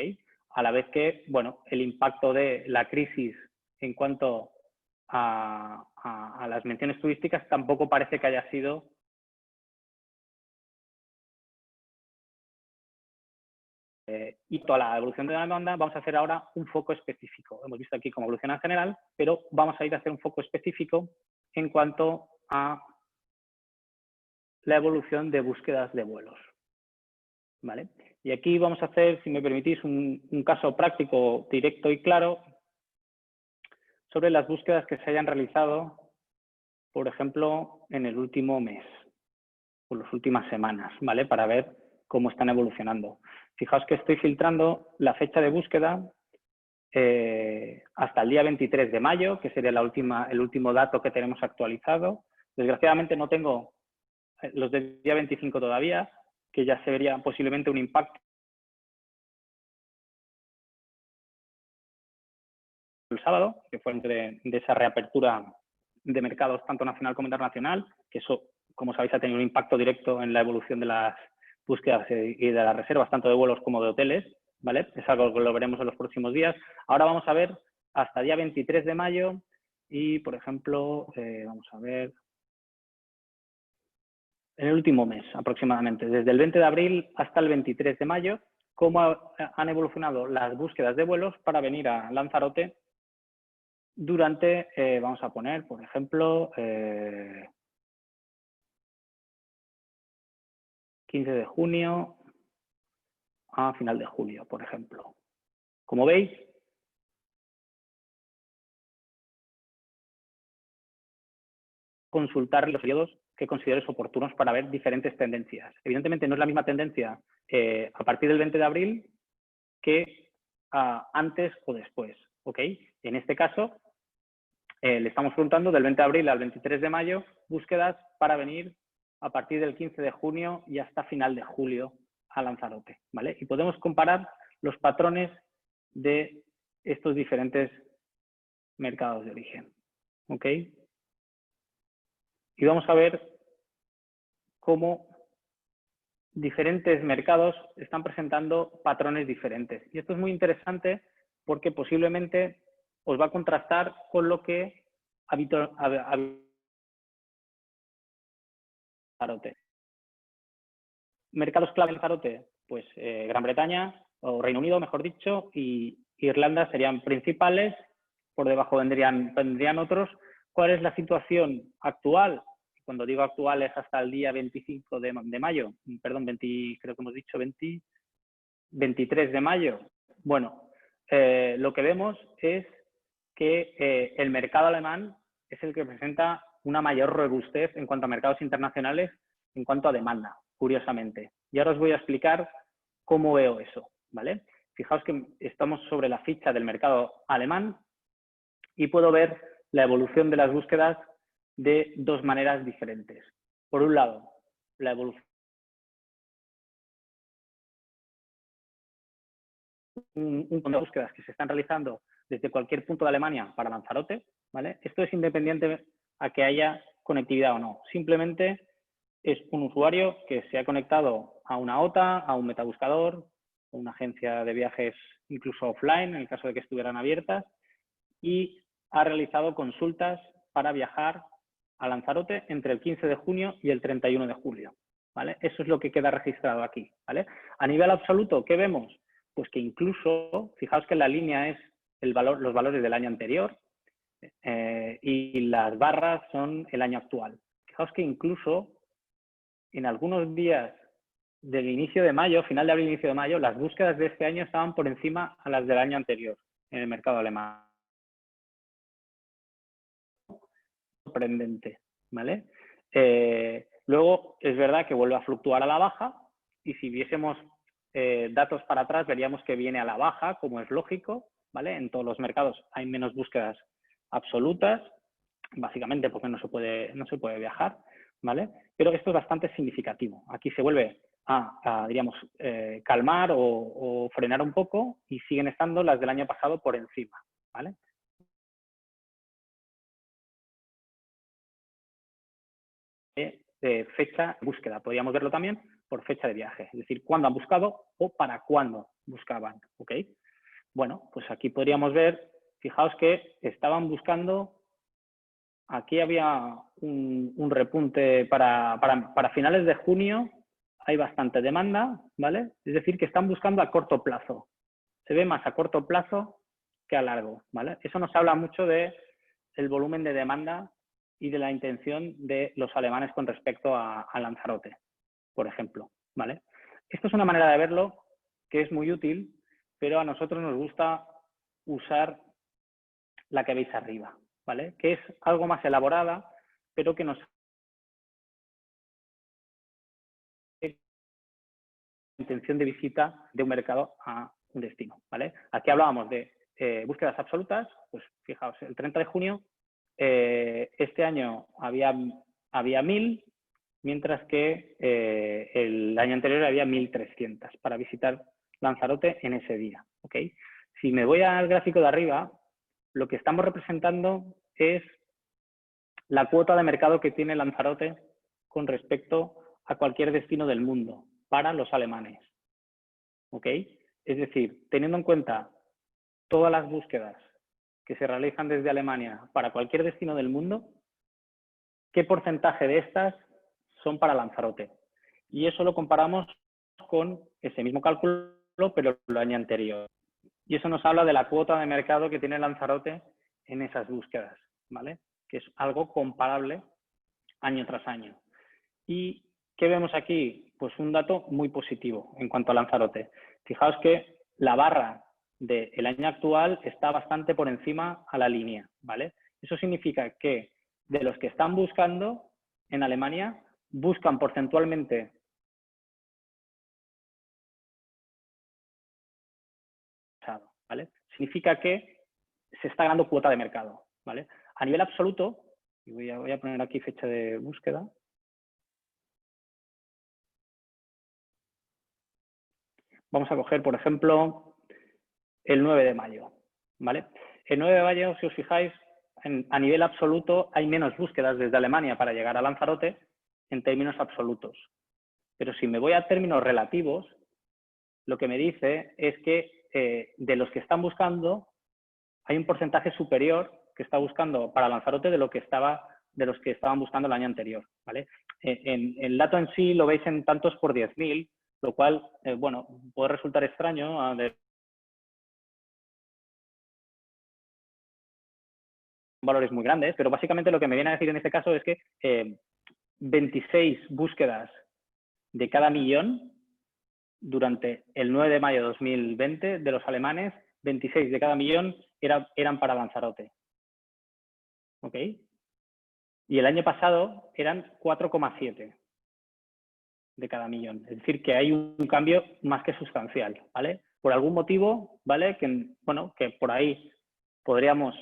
A la vez que, bueno, el impacto de la crisis en cuanto a las menciones turísticas tampoco parece que haya sido y toda la evolución de la demanda. Vamos a hacer ahora un foco específico. Hemos visto aquí cómo evoluciona en general, pero vamos a ir a hacer un foco específico en cuanto a la evolución de búsquedas de vuelos, ¿vale? Y aquí vamos a hacer, si me permitís, un caso práctico, directo y claro sobre las búsquedas que se hayan realizado, por ejemplo, en el último mes o las últimas semanas, ¿vale? Para ver cómo están evolucionando. Fijaos que estoy filtrando la fecha de búsqueda hasta el día 23 de mayo, que sería el último dato que tenemos actualizado. Desgraciadamente no tengo los del día 25 todavía, que ya se vería posiblemente un impacto el sábado, que fue de esa reapertura de mercados tanto nacional como internacional, que eso, como sabéis, ha tenido un impacto directo en la evolución de las búsquedas y de las reservas, tanto de vuelos como de hoteles, ¿vale? Es algo que lo veremos en los próximos días. Ahora vamos a ver hasta día 23 de mayo y, por ejemplo, vamos a ver, en el último mes aproximadamente, desde el 20 de abril hasta el 23 de mayo, cómo han evolucionado las búsquedas de vuelos para venir a Lanzarote durante, vamos a poner, por ejemplo, 15 de junio a final de julio, por ejemplo. Como veis, consultar los periodos que consideres oportunos para ver diferentes tendencias. Evidentemente no es la misma tendencia a partir del 20 de abril que antes o después, ¿ok? En este caso, le estamos preguntando del 20 de abril al 23 de mayo, búsquedas para venir a partir del 15 de junio y hasta final de julio a Lanzarote, ¿vale? Y podemos comparar los patrones de estos diferentes mercados de origen, ¿ok? Y vamos a ver cómo diferentes mercados están presentando patrones diferentes. Y esto es muy interesante porque posiblemente os va a contrastar con lo que Lanzarote. Mercados clave en Lanzarote, pues Gran Bretaña o Reino Unido, mejor dicho, y Irlanda serían principales, por debajo vendrían otros. ¿Cuál es la situación actual? Cuando digo actual es hasta el día 25 de mayo, perdón, creo que hemos dicho 23 de mayo. Bueno, lo que vemos es que el mercado alemán es el que presenta una mayor robustez en cuanto a mercados internacionales, en cuanto a demanda, curiosamente. Y ahora os voy a explicar cómo veo eso, ¿vale? Fijaos que estamos sobre la ficha del mercado alemán y puedo ver la evolución de las búsquedas de dos maneras diferentes. Por un lado, la evolución un montón de búsquedas que se están realizando desde cualquier punto de Alemania para Lanzarote, ¿vale? Esto es independiente a que haya conectividad o no. Simplemente es un usuario que se ha conectado a una OTA, a un metabuscador, a una agencia de viajes incluso offline, en el caso de que estuvieran abiertas, y ha realizado consultas para viajar a Lanzarote entre el 15 de junio y el 31 de julio, ¿vale? Eso es lo que queda registrado aquí, ¿vale? A nivel absoluto, ¿qué vemos? Pues que incluso, fijaos que la línea es los valores del año anterior y las barras son el año actual. Fijaos que incluso en algunos días del inicio de mayo, final de abril, inicio de mayo, las búsquedas de este año estaban por encima a las del año anterior en el mercado alemán. Sorprendente, ¿vale? Luego, es verdad que vuelve a fluctuar a la baja y si viésemos datos para atrás, veríamos que viene a la baja, como es lógico, ¿vale? En todos los mercados hay menos búsquedas absolutas, básicamente porque no se puede viajar, ¿vale? Pero esto es bastante significativo. Aquí se vuelve diríamos, calmar o frenar un poco y siguen estando las del año pasado por encima, ¿vale? Fecha de búsqueda. Podríamos verlo también por fecha de viaje, es decir, cuándo han buscado o para cuándo buscaban, ¿ok? Bueno, pues aquí podríamos ver, fijaos que estaban buscando, aquí había un repunte para finales de junio, hay bastante demanda, ¿vale? Es decir, que están buscando a corto plazo. Se ve más a corto plazo que a largo, ¿vale? Eso nos habla mucho del volumen de demanda y de la intención de los alemanes con respecto a Lanzarote, por ejemplo, ¿vale? Esto es una manera de verlo que es muy útil, pero a nosotros nos gusta usar la que veis arriba, ¿vale? Que es algo más elaborada, pero que nos intención de visita de un mercado a un destino, ¿vale? Aquí hablábamos de búsquedas absolutas, pues fijaos, el 30 de junio este año había 1000, mientras que el año anterior había 1300 para visitar Lanzarote en ese día, ¿ok? Si me voy al gráfico de arriba, lo que estamos representando es la cuota de mercado que tiene Lanzarote con respecto a cualquier destino del mundo para los alemanes, ¿ok? Es decir, teniendo en cuenta todas las búsquedas que se realizan desde Alemania para cualquier destino del mundo, ¿qué porcentaje de estas son para Lanzarote? Y eso lo comparamos con ese mismo cálculo, pero el año anterior. Y eso nos habla de la cuota de mercado que tiene Lanzarote en esas búsquedas, ¿vale? Que es algo comparable año tras año. ¿Y qué vemos aquí? Pues un dato muy positivo en cuanto a Lanzarote. Fijaos que la barra del año actual está bastante por encima a la línea, ¿vale? Eso significa que de los que están buscando en Alemania, buscan porcentualmente ¿vale? Significa que se está ganando cuota de mercado, ¿vale? A nivel absoluto, y voy a poner aquí fecha de búsqueda. Vamos a coger, por ejemplo, el 9 de mayo, ¿vale? El 9 de mayo, si os fijáis, a nivel absoluto hay menos búsquedas desde Alemania para llegar a Lanzarote en términos absolutos. Pero si me voy a términos relativos, lo que me dice es que de los que están buscando, hay un porcentaje superior que está buscando para Lanzarote de los que estaban buscando el año anterior, ¿vale? El dato en sí lo veis en tantos por 10.000, lo cual, bueno, puede resultar extraño valores muy grandes, pero básicamente lo que me viene a decir en este caso es que 26 búsquedas de cada millón durante el 9 de mayo de 2020 de los alemanes, 26 de cada millón eran para Lanzarote. ¿Ok? Y el año pasado eran 4,7 de cada millón. Es decir, que hay un cambio más que sustancial, ¿vale? Por algún motivo, ¿vale? Que, bueno, que por ahí podríamos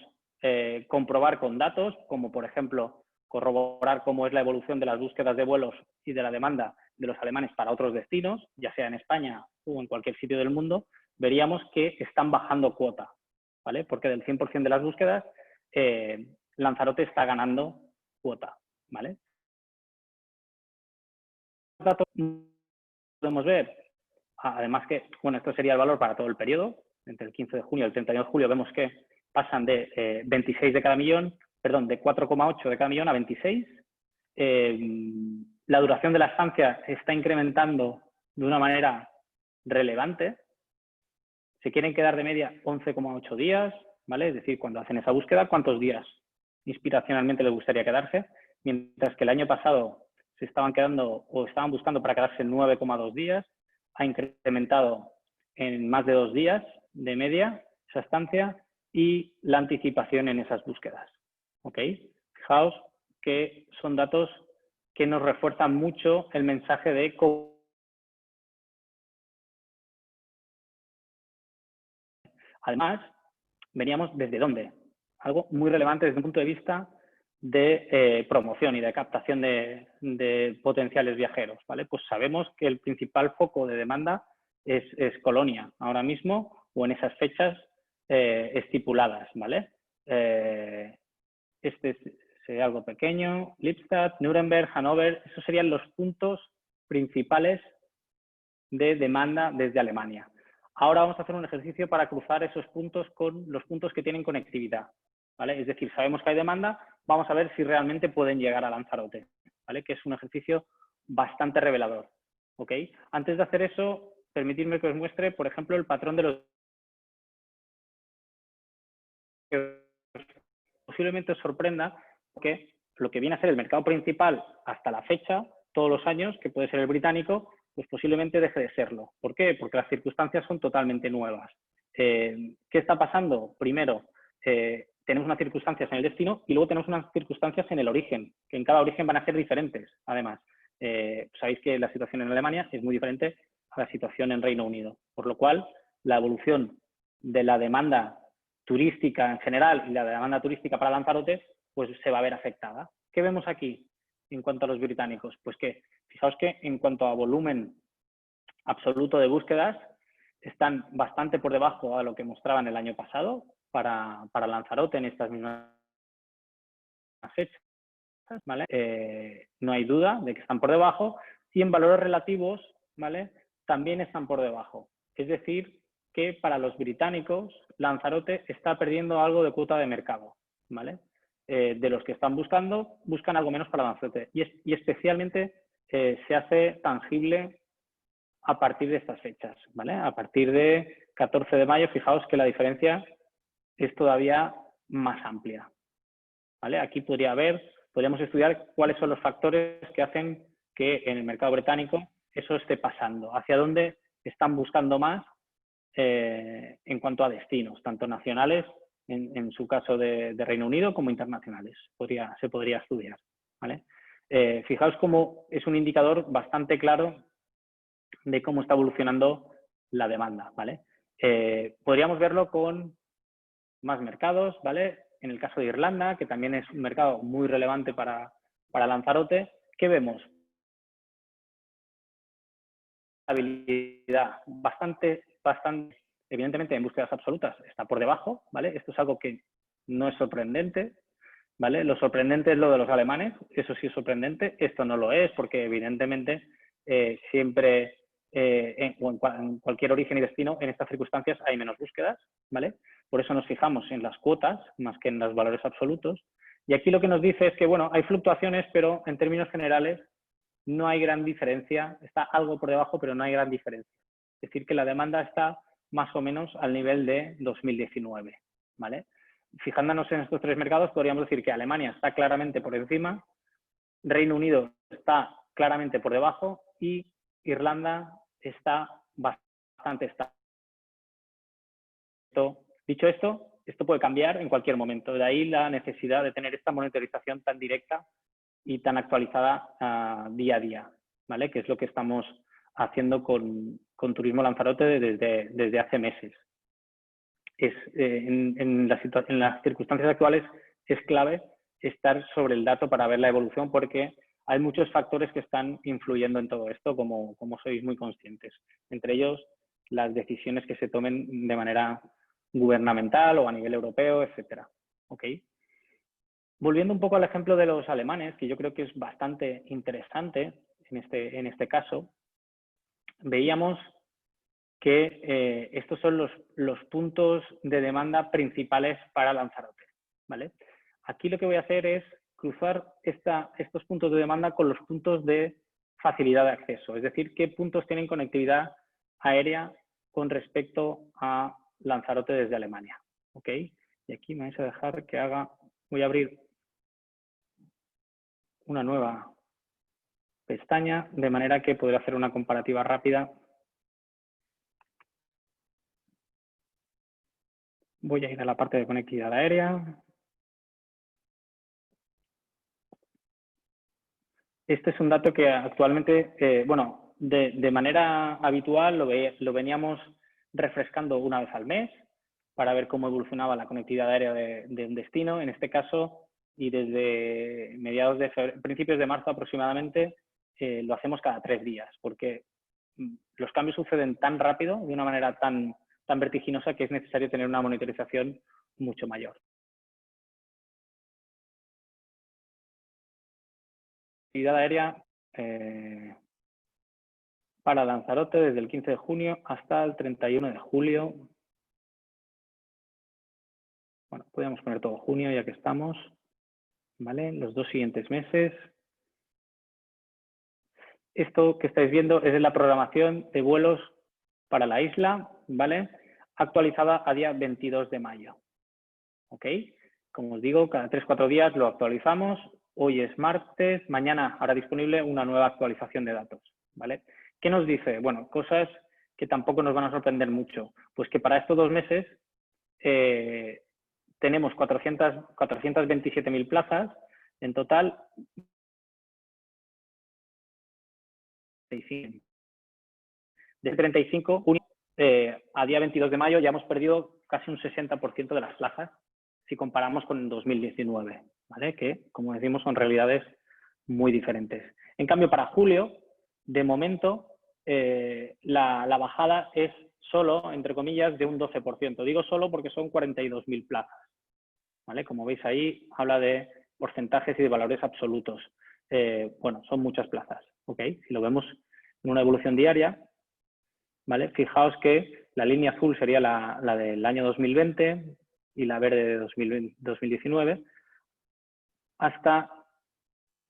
comprobar con datos, como por ejemplo, corroborar cómo es la evolución de las búsquedas de vuelos y de la demanda de los alemanes para otros destinos, ya sea en España o en cualquier sitio del mundo, veríamos que están bajando cuota, ¿vale? Porque del 100% de las búsquedas, Lanzarote está ganando cuota, ¿vale? Datos podemos ver, además que, bueno, esto sería el valor para todo el periodo, entre el 15 de junio y el 31 de julio vemos que pasan de 26 de cada millón, perdón, de 4,8 de cada millón a 26. La duración de la estancia está incrementando de una manera relevante. Se quieren quedar de media 11,8 días, ¿vale? Es decir, cuando hacen esa búsqueda, ¿cuántos días inspiracionalmente les gustaría quedarse? Mientras que el año pasado se estaban quedando o estaban buscando para quedarse 9,2 días, ha incrementado en más de 2 días de media esa estancia y la anticipación en esas búsquedas, ¿ok? Fijaos que son datos que nos refuerzan mucho el mensaje de cómo. Además, veníamos desde dónde. Algo muy relevante desde un punto de vista de promoción y de captación de potenciales viajeros, ¿vale? Pues sabemos que el principal foco de demanda es Colonia ahora mismo o en esas fechas estipuladas, ¿vale? Este sería algo pequeño, Lippstadt, Nuremberg, Hannover, esos serían los puntos principales de demanda desde Alemania. Ahora vamos a hacer un ejercicio para cruzar esos puntos con los puntos que tienen conectividad, ¿vale? Es decir, sabemos que hay demanda, vamos a ver si realmente pueden llegar a Lanzarote, ¿vale? Que es un ejercicio bastante revelador, ¿ok? Antes de hacer eso, permitidme que os muestre, por ejemplo, el patrón de los que posiblemente os sorprenda, que lo que viene a ser el mercado principal hasta la fecha, todos los años, que puede ser el británico, pues posiblemente deje de serlo. ¿Por qué? Porque las circunstancias son totalmente nuevas. ¿Qué está pasando? Primero, tenemos unas circunstancias en el destino y luego tenemos unas circunstancias en el origen, que en cada origen van a ser diferentes, además. Sabéis que la situación en Alemania es muy diferente a la situación en Reino Unido, por lo cual la evolución de la demanda turística en general y la demanda turística para Lanzarote, pues se va a ver afectada. ¿Qué vemos aquí en cuanto a los británicos? Pues que, fijaos que en cuanto a volumen absoluto de búsquedas, están bastante por debajo a lo que mostraban el año pasado para Lanzarote en estas mismas fechas, ¿vale? No hay duda de que están por debajo y en valores relativos, ¿vale? También están por debajo. Es decir, que para los británicos Lanzarote está perdiendo algo de cuota de mercado, ¿vale? De los que están buscan algo menos para Lanzarote y especialmente se hace tangible a partir de estas fechas, ¿vale? A partir de 14 de mayo, fijaos que la diferencia es todavía más amplia, ¿vale? Aquí podríamos estudiar cuáles son los factores que hacen que en el mercado británico eso esté pasando, hacia dónde están buscando más en cuanto a destinos, tanto nacionales, en su caso de Reino Unido, como internacionales. Se podría estudiar, ¿vale? Fijaos cómo es un indicador bastante claro de cómo está evolucionando la demanda, ¿vale? Podríamos verlo con más mercados, ¿vale? En el caso de Irlanda, que también es un mercado muy relevante para Lanzarote, ¿qué vemos? Habilidad bastante, evidentemente en búsquedas absolutas está por debajo, ¿vale? Esto es algo que no es sorprendente, ¿vale? Lo sorprendente es lo de los alemanes, eso sí es sorprendente, esto no lo es porque evidentemente siempre en cualquier origen y destino en estas circunstancias hay menos búsquedas, ¿vale? Por eso nos fijamos en las cuotas más que en los valores absolutos y aquí lo que nos dice es que, bueno, hay fluctuaciones, pero en términos generales no hay gran diferencia, está algo por debajo, pero no hay gran diferencia. Es decir, que la demanda está más o menos al nivel de 2019, ¿vale? Fijándonos en estos tres mercados, podríamos decir que Alemania está claramente por encima, Reino Unido está claramente por debajo y Irlanda está bastante estable. Dicho esto, esto puede cambiar en cualquier momento. De ahí la necesidad de tener esta monitorización tan directa y tan actualizada día a día, ¿vale? Que es lo que estamos haciendo con Turismo Lanzarote desde hace meses. En las circunstancias actuales es clave estar sobre el dato para ver la evolución porque hay muchos factores que están influyendo en todo esto, como sois muy conscientes. Entre ellos, las decisiones que se tomen de manera gubernamental o a nivel europeo, etcétera. ¿Ok? Volviendo un poco al ejemplo de los alemanes, que yo creo que es bastante interesante en este caso, veíamos que estos son los puntos de demanda principales para Lanzarote, ¿vale? Aquí lo que voy a hacer es cruzar estos puntos de demanda con los puntos de facilidad de acceso, es decir, qué puntos tienen conectividad aérea con respecto a Lanzarote desde Alemania, ¿ok? Y aquí me vais a dejar que voy a abrir una nueva pestaña, de manera que podré hacer una comparativa rápida. Voy a ir a la parte de conectividad aérea. Este es un dato que actualmente, bueno, de manera habitual lo veníamos refrescando una vez al mes para ver cómo evolucionaba la conectividad aérea de un destino. En este caso, y desde principios de marzo aproximadamente, lo hacemos cada 3 días, porque los cambios suceden tan rápido, de una manera tan vertiginosa, que es necesario tener una monitorización mucho mayor. Actividad aérea para Lanzarote desde el 15 de junio hasta el 31 de julio. Bueno, podríamos poner todo junio ya que estamos, ¿vale? Los 2 siguientes meses. Esto que estáis viendo es la programación de vuelos para la isla, ¿vale? Actualizada a día 22 de mayo, ¿ok? Como os digo, cada 3-4 días lo actualizamos. Hoy es martes, mañana habrá disponible una nueva actualización de datos, ¿vale? ¿Qué nos dice? Bueno, cosas que tampoco nos van a sorprender mucho. Pues que para estos 2 meses tenemos 427.000 plazas en total. De 35, a día 22 de mayo ya hemos perdido casi un 60% de las plazas si comparamos con 2019, ¿vale? Que, como decimos, son realidades muy diferentes. En cambio, para julio, de momento, la bajada es solo, entre comillas, de un 12%. Digo solo porque son 42.000 plazas, ¿vale? Como veis ahí, habla de porcentajes y de valores absolutos. Bueno, son muchas plazas, ¿ok? Si lo vemos en una evolución diaria, ¿vale? Fijaos que la línea azul sería la del año 2020 y la verde de 2019. Hasta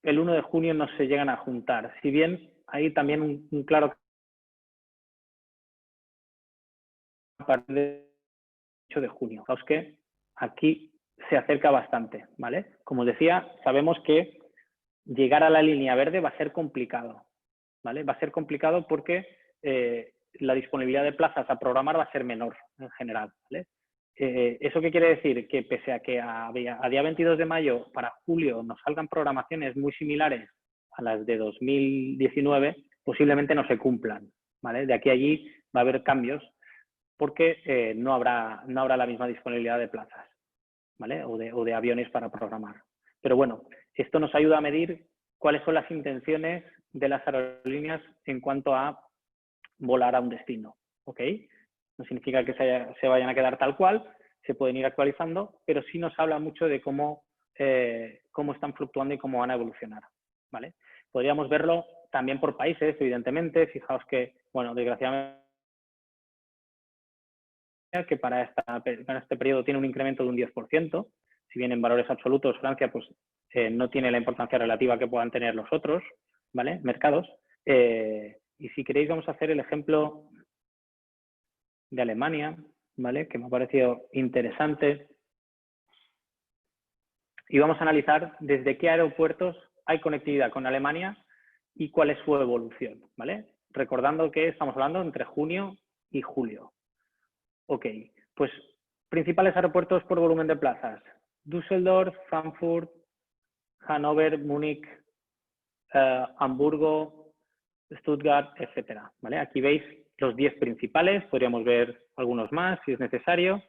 el 1 de junio no se llegan a juntar. Si bien hay también un claro a partir del 8 de junio. Fijaos que aquí se acerca bastante, ¿vale? Como os decía, sabemos que llegar a la línea verde va a ser complicado, ¿vale? Va a ser complicado porque la disponibilidad de plazas a programar va a ser menor en general, ¿vale? ¿Eso qué quiere decir? Que pese a que a día 22 de mayo para julio nos salgan programaciones muy similares a las de 2019, posiblemente no se cumplan, ¿vale? De aquí a allí va a haber cambios porque no habrá la misma disponibilidad de plazas, ¿vale? O de aviones para programar. Pero bueno, esto nos ayuda a medir cuáles son las intenciones de las aerolíneas en cuanto a volar a un destino, ¿ok? No significa que se vayan a quedar tal cual, se pueden ir actualizando, pero sí nos habla mucho de cómo están fluctuando y cómo van a evolucionar, ¿vale? Podríamos verlo también por países, evidentemente. Fijaos que, bueno, desgraciadamente, que para este periodo tiene un incremento de un 10%, si bien en valores absolutos Francia pues, no tiene la importancia relativa que puedan tener los otros, ¿vale? Mercados. Y si queréis vamos a hacer el ejemplo de Alemania, ¿vale? Que me ha parecido interesante. Y vamos a analizar desde qué aeropuertos hay conectividad con Alemania y cuál es su evolución, ¿vale? Recordando que estamos hablando entre junio y julio. Ok, pues principales aeropuertos por volumen de plazas. Düsseldorf, Frankfurt, Hannover, Múnich, Hamburgo, Stuttgart, etcétera, ¿vale? Aquí veis los 10 principales, podríamos ver algunos más si es necesario,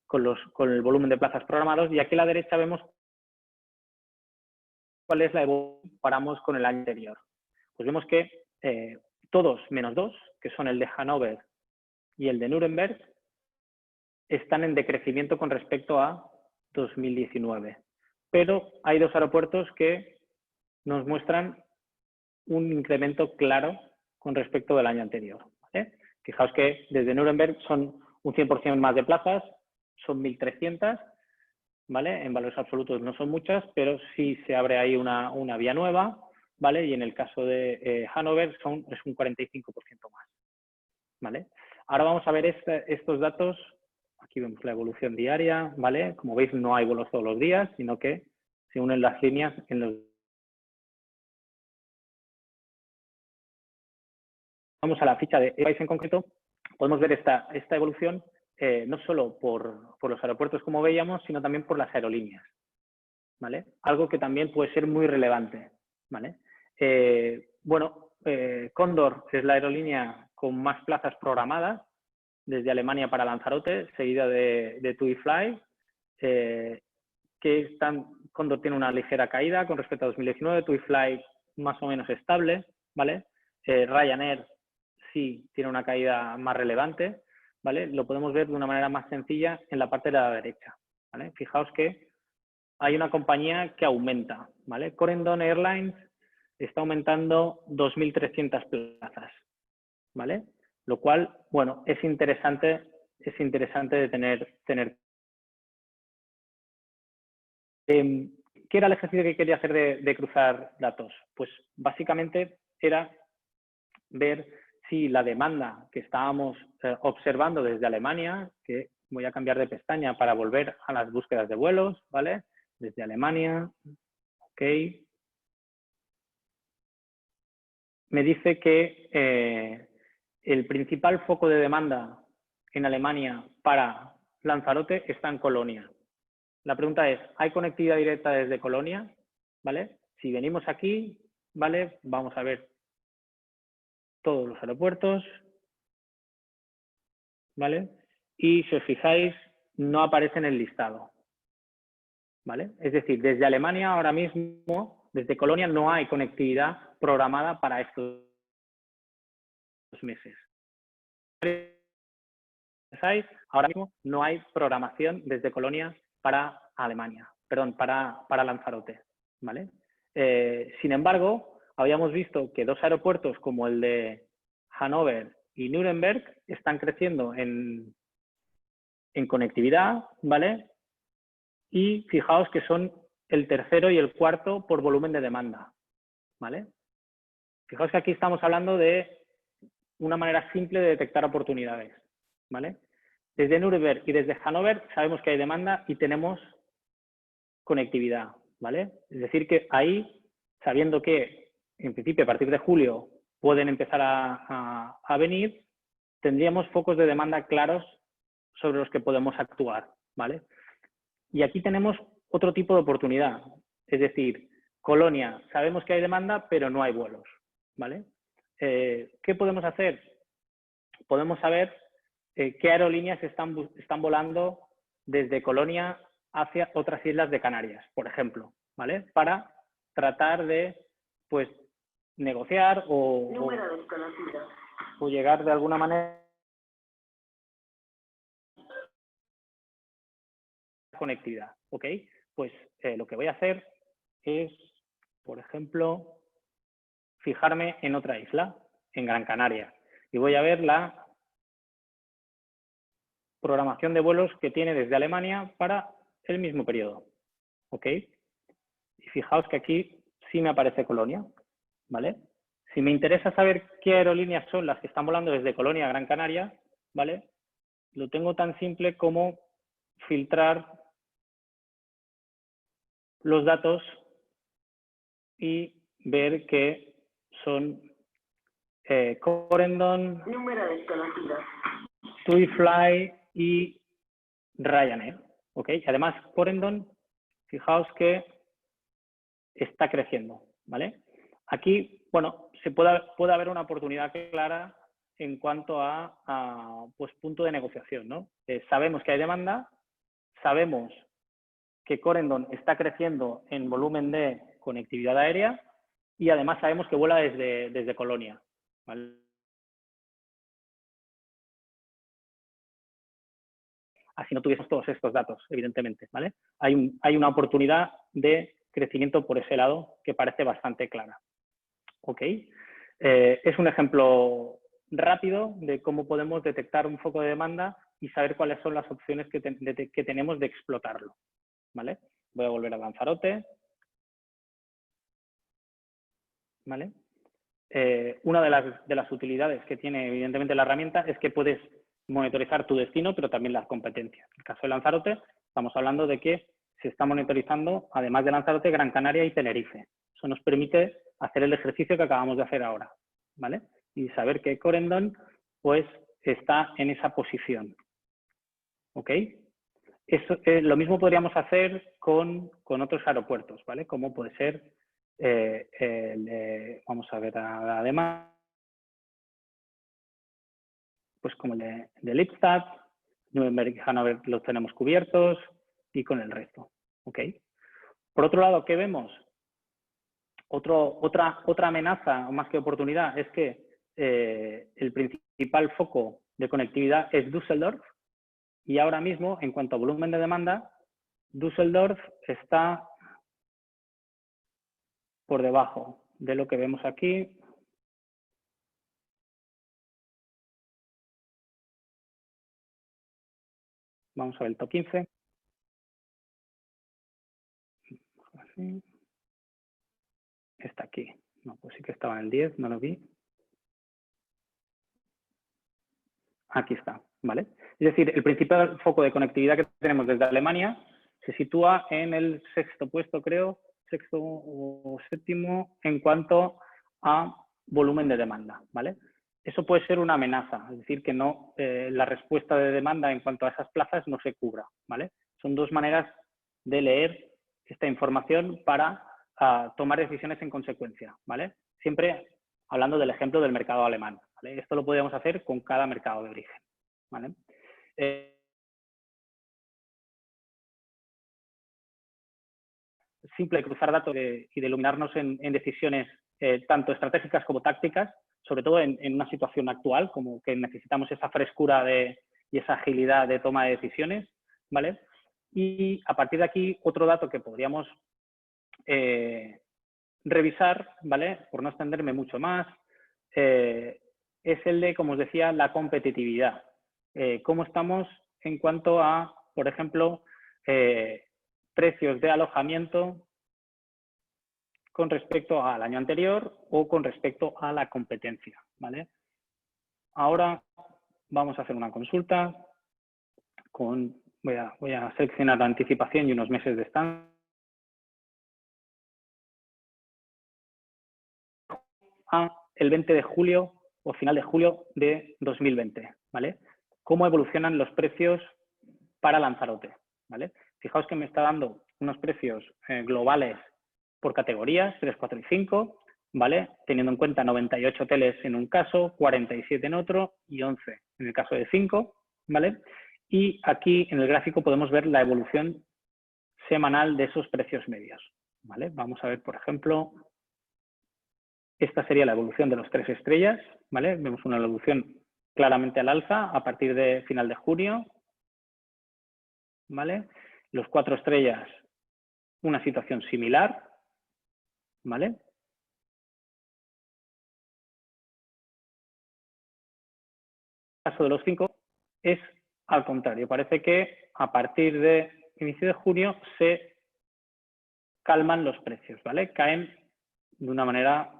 con el volumen de plazas programados, y aquí a la derecha vemos cuál es la evolución, comparamos con el año anterior. Pues vemos que todos menos 2, que son el de Hannover y el de Nuremberg, están en decrecimiento con respecto a 2019. Pero hay 2 aeropuertos que nos muestran un incremento claro con respecto del año anterior, ¿vale? Fijaos que desde Nuremberg son un 100% más de plazas, son 1.300, ¿vale? En valores absolutos no son muchas, pero sí se abre ahí una vía nueva, ¿vale? Y en el caso de Hannover es un 45% más, ¿vale? Ahora vamos a ver estos datos. Aquí vemos la evolución diaria, ¿vale? Como veis, no hay vuelos todos los días, sino que se unen las líneas en los... Vamos a la ficha de país en concreto, podemos ver esta evolución no solo por los aeropuertos, como veíamos, sino también por las aerolíneas, ¿vale? Algo que también puede ser muy relevante, ¿vale? Cóndor es la aerolínea con más plazas programadas desde Alemania para Lanzarote, seguida de TUI Fly, Cóndor tiene una ligera caída con respecto a 2019, TUI Fly más o menos estable, ¿vale? Ryanair sí tiene una caída más relevante, ¿vale? Lo podemos ver de una manera más sencilla en la parte de la derecha, ¿vale? Fijaos que hay una compañía que aumenta, ¿vale? Corendon Airlines está aumentando 2.300 plazas, ¿vale? Lo cual, bueno, es interesante de tener. ¿Qué era el ejercicio que quería hacer de cruzar datos? Pues básicamente era ver si la demanda que estábamos observando desde Alemania, que voy a cambiar de pestaña para volver a las búsquedas de vuelos, ¿vale? Desde Alemania, ok. Me dice que el principal foco de demanda en Alemania para Lanzarote está en Colonia. La pregunta es, ¿hay conectividad directa desde Colonia? ¿Vale? Si venimos aquí, ¿vale? Vamos a ver todos los aeropuertos, ¿vale? Y si os fijáis, no aparece en el listado, ¿vale? Es decir, desde Alemania ahora mismo, desde Colonia, no hay conectividad programada para estos meses. Ahora mismo no hay programación desde Colonia para Alemania, perdón, para Lanzarote, ¿vale? Sin embargo, habíamos visto que 2 aeropuertos como el de Hannover y Nuremberg están creciendo en conectividad, ¿vale? Y fijaos que son el tercero y el cuarto por volumen de demanda, ¿vale? Fijaos que aquí estamos hablando de una manera simple de detectar oportunidades, ¿vale? Desde Nuremberg y desde Hannover sabemos que hay demanda y tenemos conectividad, ¿vale? Es decir, que ahí, sabiendo que en principio a partir de julio pueden empezar a venir, tendríamos focos de demanda claros sobre los que podemos actuar, ¿vale? Y aquí tenemos otro tipo de oportunidad, es decir, Colonia, sabemos que hay demanda, pero no hay vuelos, ¿vale? ¿Qué podemos hacer? Podemos saber qué aerolíneas están volando desde Colonia hacia otras islas de Canarias, por ejemplo, ¿vale? Para tratar de, pues, negociar o llegar de alguna manera a conectividad, ¿ok? Pues lo que voy a hacer es, por ejemplo, fijarme en otra isla, en Gran Canaria, y voy a ver la programación de vuelos que tiene desde Alemania para el mismo periodo, ¿ok? Y fijaos que aquí sí me aparece Colonia, ¿vale? Si me interesa saber qué aerolíneas son las que están volando desde Colonia a Gran Canaria, ¿vale? Lo tengo tan simple como filtrar los datos y ver que son Corendon, TUI Fly y Ryanair, ¿ok? Y además Corendon, fijaos que está creciendo, ¿vale? Aquí, bueno, puede haber una oportunidad clara en cuanto a pues, punto de negociación, ¿no? Sabemos que hay demanda, sabemos que Corendon está creciendo en volumen de conectividad aérea y además sabemos que vuela desde Colonia, ¿vale? así no tuviésemos todos estos datos, evidentemente, ¿vale? Hay una oportunidad de crecimiento por ese lado que parece bastante clara. ¿Ok? Es un ejemplo rápido de cómo podemos detectar un foco de demanda y saber cuáles son las opciones que tenemos de explotarlo, ¿vale? Voy a volver a Lanzarote, ¿vale? Una de las utilidades que tiene evidentemente la herramienta es que puedes monitorizar tu destino, pero también las competencias. En el caso de Lanzarote, estamos hablando de que se está monitorizando, además de Lanzarote, Gran Canaria y Tenerife. Eso nos permite hacer el ejercicio que acabamos de hacer ahora, ¿vale? Y saber que Corendon, pues, está en esa posición, ¿ok? Eso, lo mismo podríamos hacer con otros aeropuertos, ¿vale? Como puede ser, vamos a ver además, pues como el de Lippstadt, Nuremberg y Hannover los tenemos cubiertos y con el resto, ¿ok? Por otro lado, ¿qué vemos? Otra amenaza, o más que oportunidad, es que el principal foco de conectividad es Düsseldorf y ahora mismo, en cuanto a volumen de demanda, Düsseldorf está por debajo de lo que vemos aquí. Vamos a ver el top 15. Así. Está aquí. No, pues sí que estaba en el 10, no lo vi. Aquí está, ¿vale? Es decir, el principal foco de conectividad que tenemos desde Alemania se sitúa en el sexto puesto, creo, sexto o séptimo, en cuanto a volumen de demanda, ¿vale? Eso puede ser una amenaza, es decir, que no, la respuesta de demanda en cuanto a esas plazas no se cubra, ¿vale? Son dos maneras de leer esta información para tomar decisiones en consecuencia, ¿vale? Siempre hablando del ejemplo del mercado alemán, ¿vale? Esto lo podríamos hacer con cada mercado de origen, ¿vale? Simple cruzar datos y de iluminarnos en decisiones tanto estratégicas como tácticas, sobre todo en una situación actual, como que necesitamos esa frescura y esa agilidad de toma de decisiones, ¿vale? Y a partir de aquí, otro dato que podríamos revisar, ¿vale? Por no extenderme mucho más, es el de, como os decía, la competitividad. ¿Cómo estamos en cuanto a, por ejemplo, precios de alojamiento con respecto al año anterior o con respecto a la competencia, ¿vale? Ahora vamos a hacer una consulta con, voy a seleccionar la anticipación y unos meses de estancia. El 20 de julio o final de julio de 2020, ¿vale? ¿Cómo evolucionan los precios para Lanzarote? ¿Vale? Fijaos que me está dando unos precios globales por categorías, 3, 4 y 5, ¿vale? Teniendo en cuenta 98 hoteles en un caso, 47 en otro y 11 en el caso de 5, ¿vale? Y aquí en el gráfico podemos ver la evolución semanal de esos precios medios, ¿vale? Vamos a ver, por ejemplo, esta sería la evolución de los 3 estrellas, ¿vale? Vemos una evolución claramente al alza a partir de final de junio, ¿vale? Los 4 estrellas, una situación similar, ¿vale? El caso de los 5 es al contrario. Parece que a partir de inicio de junio se calman los precios, ¿vale? Caen de una manera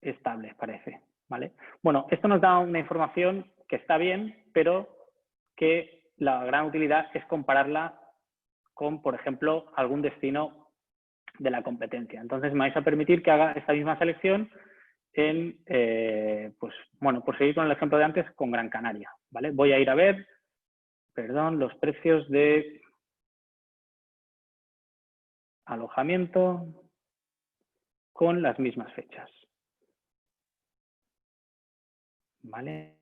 estable, parece, ¿vale? Bueno, esto nos da una información que está bien, pero que la gran utilidad es compararla con, por ejemplo, algún destino de la competencia. Entonces me vais a permitir que haga esta misma selección en, pues, bueno, por seguir con el ejemplo de antes, con Gran Canaria, ¿vale? Voy a ir a ver, perdón, los precios de alojamiento con las mismas fechas, ¿vale?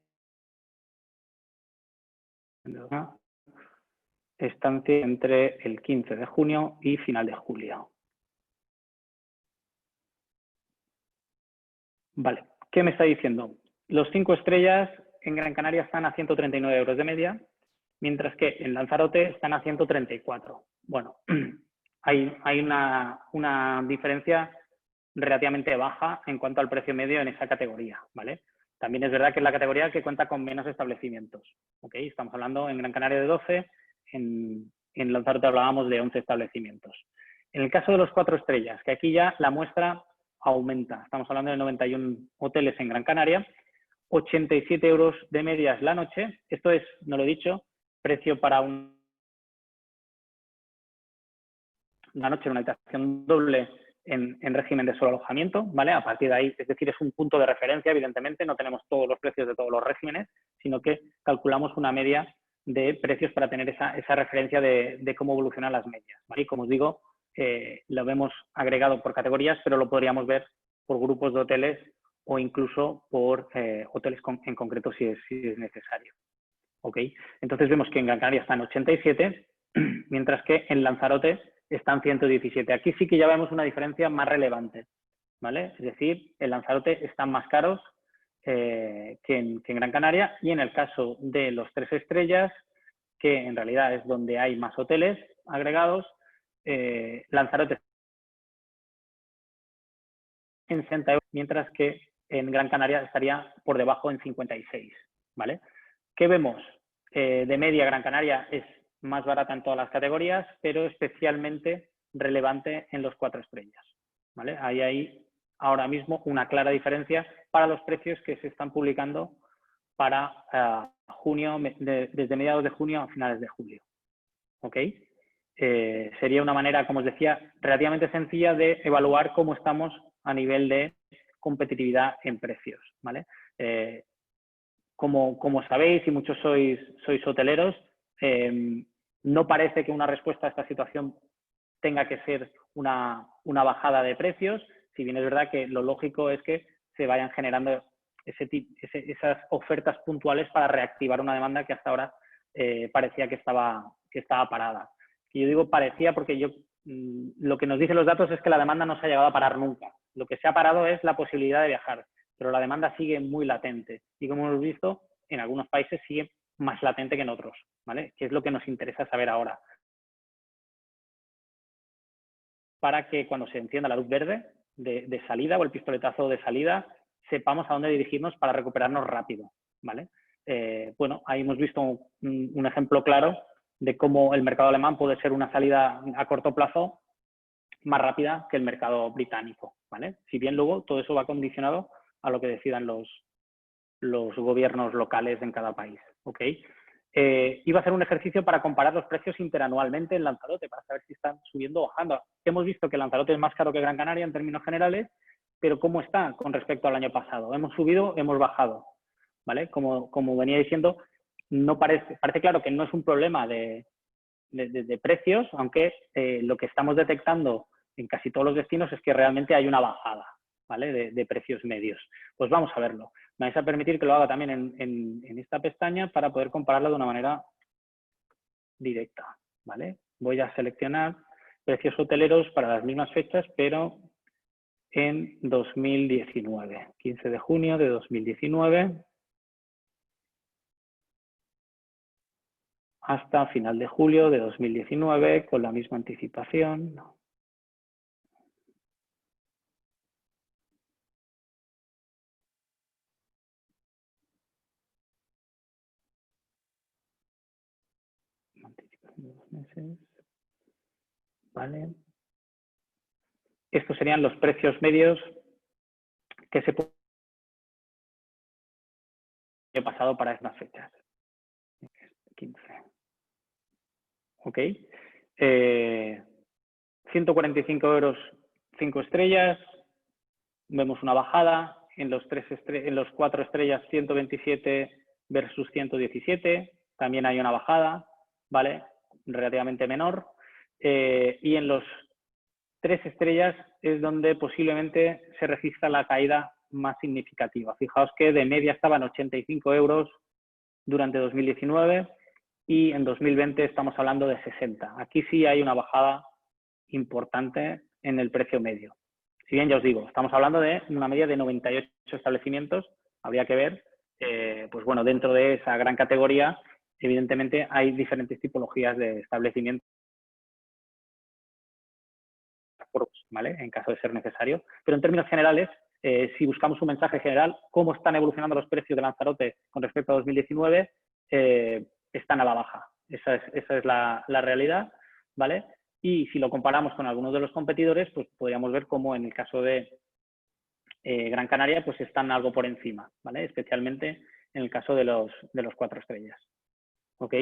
Estancia entre el 15 de junio y final de julio. Vale, ¿qué me está diciendo? Los 5 estrellas en Gran Canaria están a 139 euros de media mientras que en Lanzarote están a 134. Bueno, hay una diferencia relativamente baja en cuanto al precio medio en esa categoría, ¿vale? También es verdad que es la categoría que cuenta con menos establecimientos, ¿ok? Estamos hablando en Gran Canaria de 12, en Lanzarote hablábamos de 11 establecimientos. En el caso de los 4 estrellas, que aquí ya la muestra aumenta, estamos hablando de 91 hoteles en Gran Canaria, 87 euros de medias la noche, esto es, no lo he dicho, precio para una noche en una habitación doble en régimen de solo alojamiento, ¿vale? A partir de ahí, es decir, es un punto de referencia, evidentemente, no tenemos todos los precios de todos los regímenes, sino que calculamos una media de precios para tener esa referencia de cómo evolucionan las medias, ¿vale? Y como os digo, lo vemos agregado por categorías, pero lo podríamos ver por grupos de hoteles o incluso por hoteles en concreto si es necesario, ¿ok? Entonces vemos que en Gran Canaria están 87, mientras que en Lanzarote están 117. Aquí sí que ya vemos una diferencia más relevante, ¿vale? Es decir, en Lanzarote están más caros que en Gran Canaria, y en el caso de los 3 estrellas, que en realidad es donde hay más hoteles agregados, Lanzarote en 60 euros, mientras que en Gran Canaria estaría por debajo en 56, ¿vale? ¿Qué vemos? De media, Gran Canaria es más barata en todas las categorías, pero especialmente relevante en los 4 estrellas, ¿vale? Hay ahora mismo una clara diferencia para los precios que se están publicando para junio, desde mediados de junio a finales de julio, ¿ok? Sería una manera, como os decía, relativamente sencilla de evaluar cómo estamos a nivel de competitividad en precios, ¿vale? Como sabéis, y muchos sois hoteleros, no parece que una respuesta a esta situación tenga que ser una bajada de precios, si bien es verdad que lo lógico es que se vayan generando esas ofertas puntuales para reactivar una demanda que hasta ahora parecía que estaba parada. Y yo digo parecía porque lo que nos dicen los datos es que la demanda no se ha llegado a parar nunca. Lo que se ha parado es la posibilidad de viajar, pero la demanda sigue muy latente. Y como hemos visto, en algunos países sigue más latente que en otros, ¿vale? Que es lo que nos interesa saber ahora. Para que cuando se encienda la luz verde de salida o el pistoletazo de salida, sepamos a dónde dirigirnos para recuperarnos rápido, ¿vale? Bueno, ahí hemos visto un ejemplo claro de cómo el mercado alemán puede ser una salida a corto plazo más rápida que el mercado británico, ¿vale? Si bien luego todo eso va condicionado a lo que decidan los gobiernos locales en cada país, ¿ok? Iba a hacer un ejercicio para comparar los precios interanualmente en Lanzarote, para saber si están subiendo o bajando. Hemos visto que Lanzarote es más caro que Gran Canaria en términos generales, pero ¿cómo está con respecto al año pasado? ¿Hemos subido? ¿Hemos bajado? ¿Vale? Como venía diciendo, no parece claro que no es un problema de precios, aunque lo que estamos detectando en casi todos los destinos es que realmente hay una bajada, ¿vale? de precios medios. Pues vamos a verlo. Me vais a permitir que lo haga también en esta pestaña para poder compararlo de una manera directa, ¿vale? Voy a seleccionar precios hoteleros para las mismas fechas, pero en 2019, 15 de junio de 2019 hasta final de julio de 2019 con la misma anticipación. Anticipación de 2 meses. Vale. Estos serían los precios medios que se pueden haber pasado para estas fechas. 15. Ok. 145 euros 5 estrellas. Vemos una bajada. En los 4 estrellas 127 versus 117. También hay una bajada, ¿vale? Relativamente menor. Y en los 3 estrellas es donde posiblemente se registra la caída más significativa. Fijaos que de media estaban 85 euros durante 2019 y en 2020 estamos hablando de 60. Aquí sí hay una bajada importante en el precio medio. Si bien ya os digo, estamos hablando de una media de 98 establecimientos, habría que ver, pues bueno, dentro de esa gran categoría, evidentemente hay diferentes tipologías de establecimiento, ¿vale? En caso de ser necesario. Pero en términos generales, si buscamos un mensaje general, cómo están evolucionando los precios de Lanzarote con respecto a 2019, están a la baja. Esa es la realidad, ¿vale? Y si lo comparamos con algunos de los competidores, pues podríamos ver cómo en el caso de Gran Canaria, pues están algo por encima, ¿vale? Especialmente en el caso de los 4 estrellas. ¿Ok?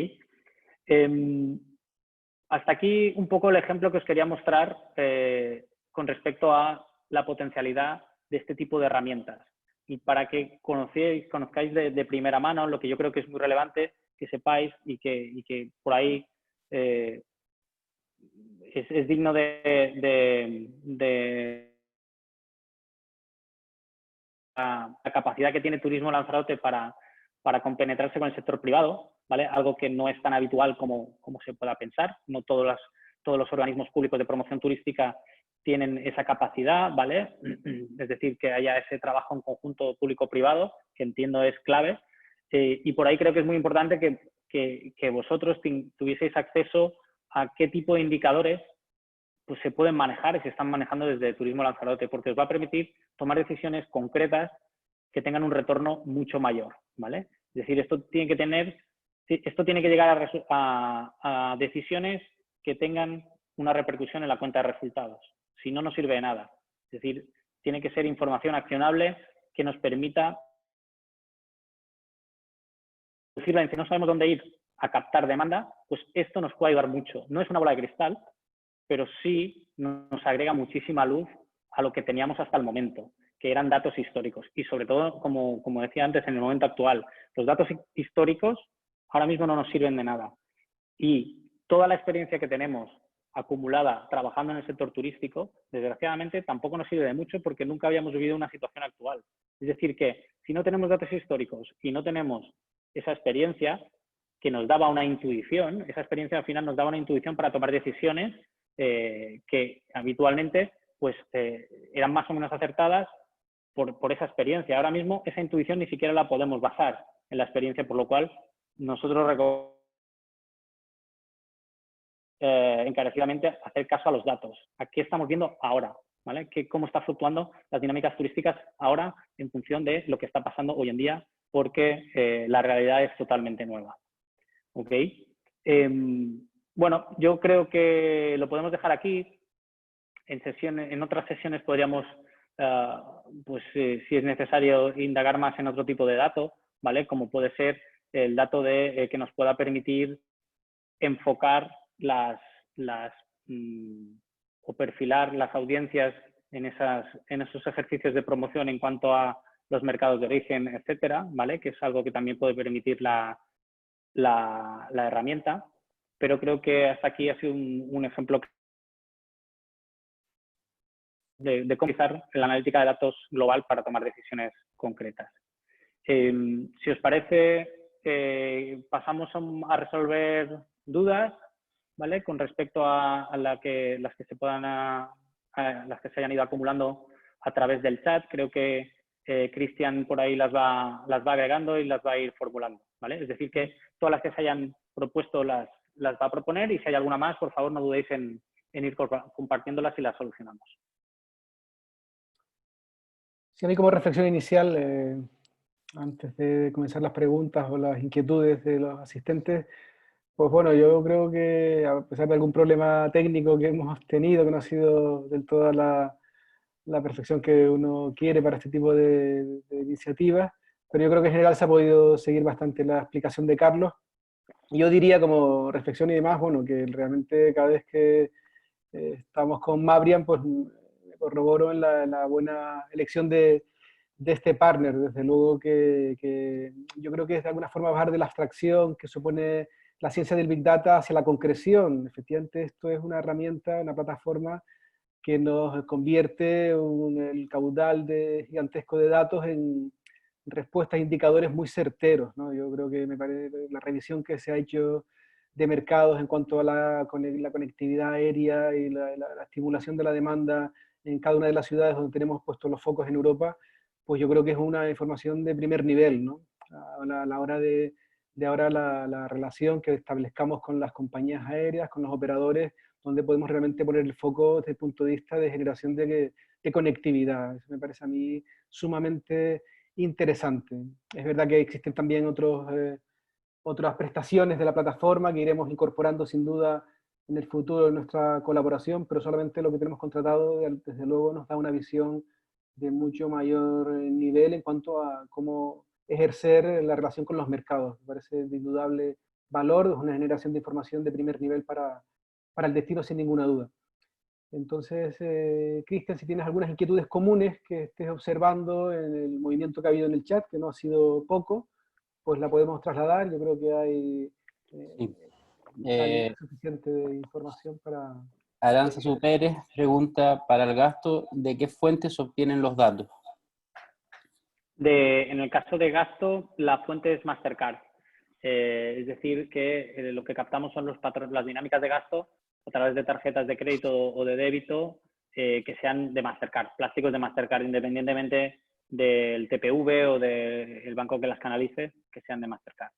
Hasta aquí un poco el ejemplo que os quería mostrar con respecto a la potencialidad de este tipo de herramientas. Y para que conozcáis de primera mano lo que yo creo que es muy relevante, que sepáis y que por ahí es digno de la capacidad que tiene Turismo Lanzarote para compenetrarse con el sector privado, ¿vale? Algo que no es tan habitual como se pueda pensar. No todos los organismos públicos de promoción turística tienen esa capacidad, ¿vale? Es decir, que haya ese trabajo en conjunto público-privado, que entiendo es clave. Y por ahí creo que es muy importante que vosotros tuvieseis acceso a qué tipo de indicadores pues se pueden manejar y se están manejando desde Turismo Lanzarote, porque os va a permitir tomar decisiones concretas que tengan un retorno mucho mayor, ¿vale? Es decir, esto tiene que llegar a decisiones que tengan una repercusión en la cuenta de resultados. Si no, no sirve de nada. Es decir, tiene que ser información accionable que nos permita decirle, si no sabemos dónde ir a captar demanda, pues esto nos puede ayudar mucho. No es una bola de cristal, pero sí nos agrega muchísima luz a lo que teníamos hasta el momento, que eran datos históricos. Y sobre todo, como decía antes, en el momento actual, los datos históricos ahora mismo no nos sirven de nada. Y toda la experiencia que tenemos acumulada trabajando en el sector turístico, desgraciadamente tampoco nos sirve de mucho porque nunca habíamos vivido una situación actual. Es decir, que si no tenemos datos históricos y no tenemos esa experiencia que nos daba una intuición, esa experiencia al final nos daba una intuición para tomar decisiones que habitualmente pues, eran más o menos acertadas por esa experiencia. Ahora mismo esa intuición ni siquiera la podemos basar en la experiencia, por lo cual nosotros encarecidamente hacer caso a los datos. ¿A qué estamos viendo ahora? ¿Vale? ¿Cómo están fluctuando las dinámicas turísticas ahora en función de lo que está pasando hoy en día? Porque la realidad es totalmente nueva. ¿Ok? Bueno, yo creo que lo podemos dejar aquí. En otras sesiones podríamos, pues si es necesario, indagar más en otro tipo de dato, ¿vale? Como puede ser el dato que nos pueda permitir enfocar o perfilar las audiencias en esos ejercicios de promoción en cuanto a los mercados de origen, etcétera, ¿vale? Que es algo que también puede permitir la herramienta, pero creo que hasta aquí ha sido un ejemplo de cómo utilizar la analítica de datos global para tomar decisiones concretas. Si os parece, pasamos a resolver dudas, ¿vale? Con respecto a las que se hayan ido acumulando a través del chat. Creo que Cristian por ahí las va agregando y las va a ir formulando, ¿vale? Es decir, que todas las que se hayan propuesto las va a proponer, y si hay alguna más, por favor, no dudéis en ir compartiéndolas y las solucionamos. Sí, a mí como reflexión inicial, antes de comenzar las preguntas o las inquietudes de los asistentes, pues bueno, yo creo que a pesar de algún problema técnico que hemos tenido, que no ha sido del todo la perfección que uno quiere para este tipo de iniciativas, pero yo creo que en general se ha podido seguir bastante la explicación de Carlos. Y yo diría como reflexión y demás, bueno, que realmente cada vez que estamos con Mabrian, pues me corroboro en la buena elección de este partner. Desde luego que yo creo que es de alguna forma bajar de la abstracción que supone la ciencia del Big Data hacia la concreción. Efectivamente, esto es una herramienta, una plataforma que nos convierte el caudal gigantesco de datos en respuestas, indicadores muy certeros, ¿no? Yo creo que me parece la revisión que se ha hecho de mercados en cuanto a la conectividad aérea y la estimulación de la demanda en cada una de las ciudades donde tenemos puestos los focos en Europa, pues yo creo que es una información de primer nivel, ¿no? A la hora de de ahora la relación que establezcamos con las compañías aéreas, con los operadores, donde podemos realmente poner el foco desde el punto de vista de generación de conectividad. Eso me parece a mí sumamente interesante. Es verdad que existen también otras prestaciones de la plataforma que iremos incorporando sin duda en el futuro de nuestra colaboración, pero solamente lo que tenemos contratado, desde luego, nos da una visión de mucho mayor nivel en cuanto a cómo ejercer la relación con los mercados. Me parece de indudable valor, es una generación de información de primer nivel para el destino sin ninguna duda. Entonces, Cristian, si tienes algunas inquietudes comunes que estés observando en el movimiento que ha habido en el chat, que no ha sido poco, pues la podemos trasladar. Yo creo que hay Sí. suficiente de información para... Aranzazu Pérez pregunta para el gasto, ¿de qué fuentes se obtienen los datos? En el caso de gasto, la fuente es Mastercard. Es decir, que lo que captamos son las dinámicas de gasto a través de tarjetas de crédito o de débito que sean de Mastercard, plásticos de Mastercard, independientemente del TPV o del banco que las canalice, que sean de Mastercard.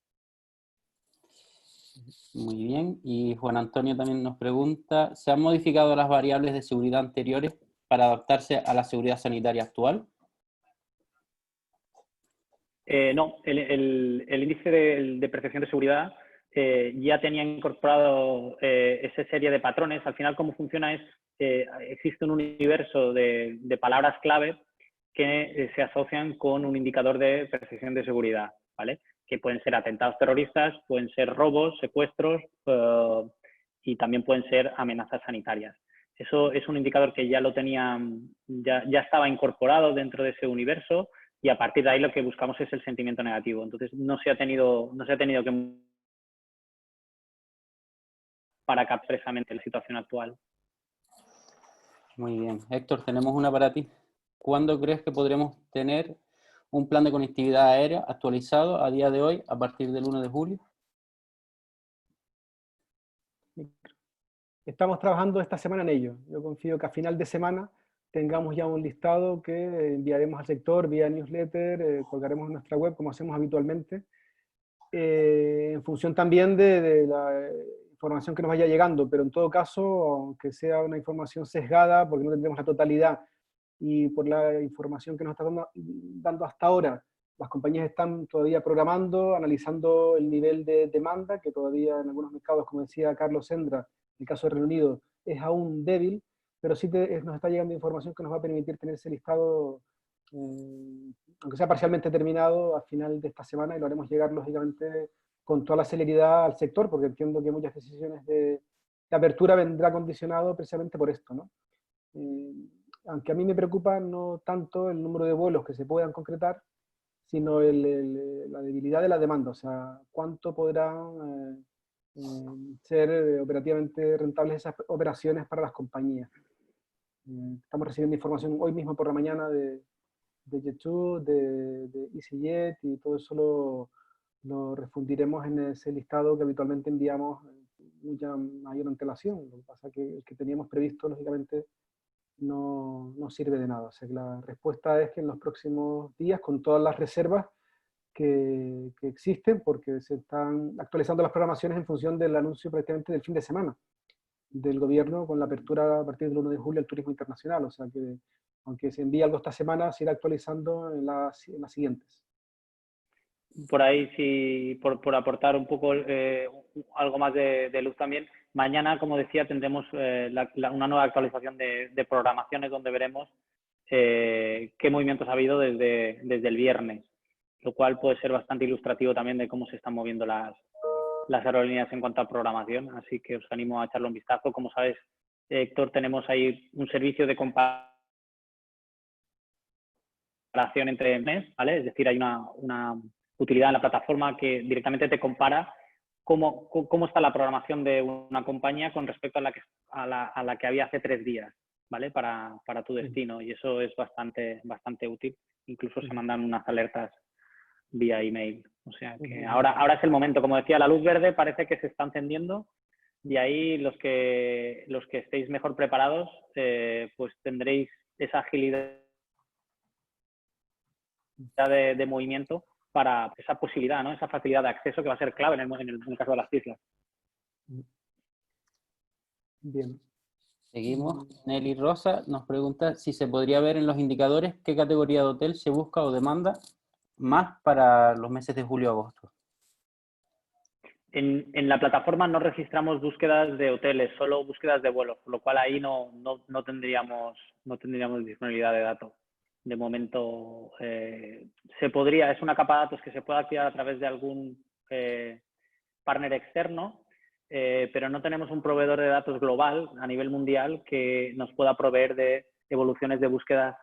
Muy bien. Y Juan Antonio también nos pregunta, ¿se han modificado las variables de seguridad anteriores para adaptarse a la seguridad sanitaria actual? No, el índice de percepción de seguridad ya tenía incorporado esa serie de patrones. Al final, cómo funciona es, existe un universo de palabras clave que se asocian con un indicador de percepción de seguridad, ¿vale? Que pueden ser atentados terroristas, pueden ser robos, secuestros y también pueden ser amenazas sanitarias. Eso es un indicador que ya lo tenía, ya estaba incorporado dentro de ese universo, y a partir de ahí lo que buscamos es el sentimiento negativo. Entonces no se ha tenido que para captar precisamente la situación actual. Muy bien. Héctor, tenemos una para ti. ¿Cuándo crees que podremos tener un plan de conectividad aérea actualizado a día de hoy, a partir del 1 de julio? Estamos trabajando esta semana en ello. Yo confío que a final de semana tengamos ya un listado que enviaremos al sector vía newsletter, colgaremos en nuestra web como hacemos habitualmente, en función también de la información que nos vaya llegando, pero en todo caso, aunque sea una información sesgada, porque no tendremos la totalidad, y por la información que nos está dando hasta ahora, las compañías están todavía programando, analizando el nivel de demanda, que todavía en algunos mercados, como decía Carlos Sendra, en el caso de Reino Unido, es aún débil, pero sí nos está llegando información que nos va a permitir tener ese listado, aunque sea parcialmente terminado, al final de esta semana, y lo haremos llegar, lógicamente, con toda la celeridad al sector, porque entiendo que muchas decisiones de apertura vendrá condicionado precisamente por esto, ¿no? Aunque a mí me preocupa no tanto el número de vuelos que se puedan concretar, sino la debilidad de la demanda, o sea, cuánto podrán ser operativamente rentables esas operaciones para las compañías. Estamos recibiendo información hoy mismo por la mañana de Jet2, de EasyJet, y todo eso lo refundiremos en ese listado que habitualmente enviamos mucha mayor antelación. Lo que pasa es que el que teníamos previsto, lógicamente, no sirve de nada. O sea, que la respuesta es que en los próximos días, con todas las reservas que existen, porque se están actualizando las programaciones en función del anuncio prácticamente del fin de semana del gobierno con la apertura a partir del 1 de julio al turismo internacional. O sea que, aunque se envíe algo esta semana, se irá actualizando en las siguientes. Por ahí, sí, por aportar un poco algo más de luz también, mañana, como decía, tendremos una nueva actualización de programaciones donde veremos qué movimientos ha habido desde el viernes, lo cual puede ser bastante ilustrativo también de cómo se están moviendo las aerolíneas en cuanto a programación, así que os animo a echarle un vistazo. Como sabes, Héctor, tenemos ahí un servicio de comparación entre mes, ¿vale? Es decir, hay una utilidad en la plataforma que directamente te compara cómo está la programación de una compañía con respecto a la que había hace 3 días, ¿vale? Para tu destino, y eso es bastante útil. Incluso se mandan unas alertas vía email. O sea que ahora es el momento. Como decía, la luz verde parece que se está encendiendo, y ahí los que estéis mejor preparados, pues tendréis esa agilidad de movimiento para esa posibilidad, ¿no? Esa facilidad de acceso que va a ser clave en el caso de las islas. Bien. Seguimos. Nelly Rosa nos pregunta si se podría ver en los indicadores qué categoría de hotel se busca o demanda más para los meses de julio y agosto. En la plataforma no registramos búsquedas de hoteles, solo búsquedas de vuelos, por lo cual ahí no tendríamos disponibilidad de datos. De momento se podría, es una capa de datos que se puede activar a través de algún partner externo, pero no tenemos un proveedor de datos global a nivel mundial que nos pueda proveer de evoluciones de búsquedas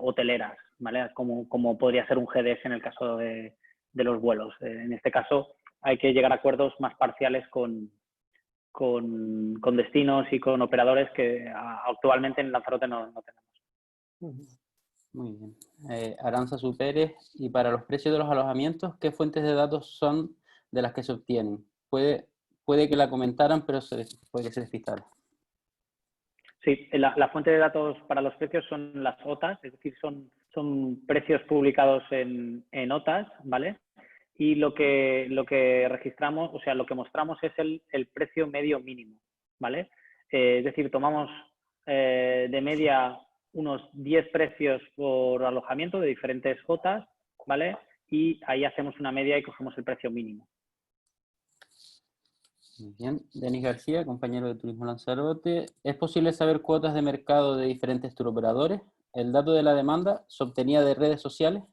hoteleras, ¿vale? Como podría ser un GDS en el caso de los vuelos. En este caso hay que llegar a acuerdos más parciales con destinos y con operadores que actualmente en Lanzarote no tenemos. Muy bien. Aranzazu Pérez, y para los precios de los alojamientos, ¿qué fuentes de datos son de las que se obtienen? Puede que la comentaran, pero puede que se despistara. Sí, la fuente de datos para los precios son las OTAs, es decir, son precios publicados en OTAs, ¿vale? Y lo que registramos, o sea, lo que mostramos es el precio medio mínimo, ¿vale? Es decir, tomamos de media unos 10 precios por alojamiento de diferentes OTAs, ¿vale? Y ahí hacemos una media y cogemos el precio mínimo. Muy bien. Denis García, compañero de Turismo Lanzarote. ¿Es posible saber cuotas de mercado de diferentes turoperadores? ¿El dato de la demanda se obtenía de redes sociales?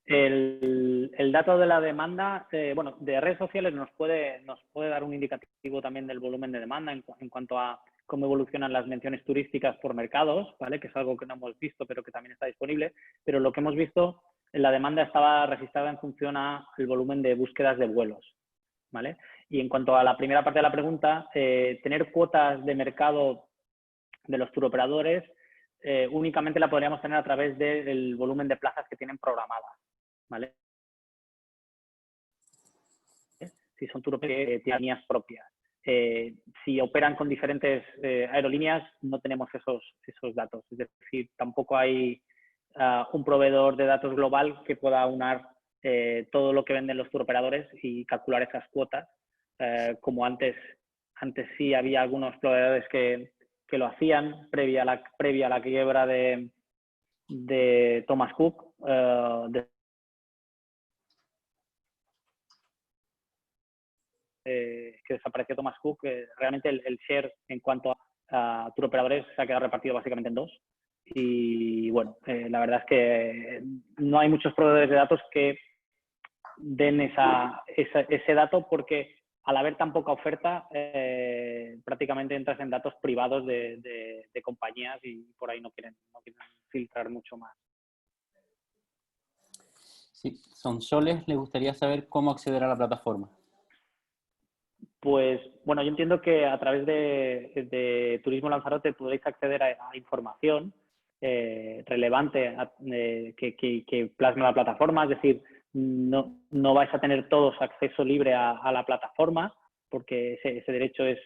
El dato de la demanda, bueno, de redes sociales nos puede dar un indicativo también del volumen de demanda en cuanto a cómo evolucionan las menciones turísticas por mercados, ¿vale? Que es algo que no hemos visto, pero que también está disponible. Pero lo que hemos visto, la demanda estaba registrada en función al volumen de búsquedas de vuelos, ¿vale? Y en cuanto a la primera parte de la pregunta, tener cuotas de mercado de los turoperadores únicamente la podríamos tener a través del volumen de plazas que tienen programadas, ¿vale? Si son turoperadores que tienen líneas propias. Si operan con diferentes aerolíneas, no tenemos esos datos. Es decir, tampoco hay un proveedor de datos global que pueda aunar todo lo que venden los turoperadores y calcular esas cuotas, como antes sí había algunos proveedores que lo hacían previa a la quiebra de Thomas Cook, que desapareció Thomas Cook. Realmente el share en cuanto a turoperadores se ha quedado repartido básicamente en dos. Y bueno, la verdad es que no hay muchos proveedores de datos que den ese dato, porque al haber tan poca oferta, prácticamente entras en datos privados de compañías y por ahí no quieren filtrar mucho más. Sí, Sonsoles le gustaría saber cómo acceder a la plataforma. Pues bueno, yo entiendo que a través de Turismo Lanzarote podéis acceder a información relevante que plasma la plataforma, es decir, no vais a tener todos acceso libre a la plataforma, porque ese derecho es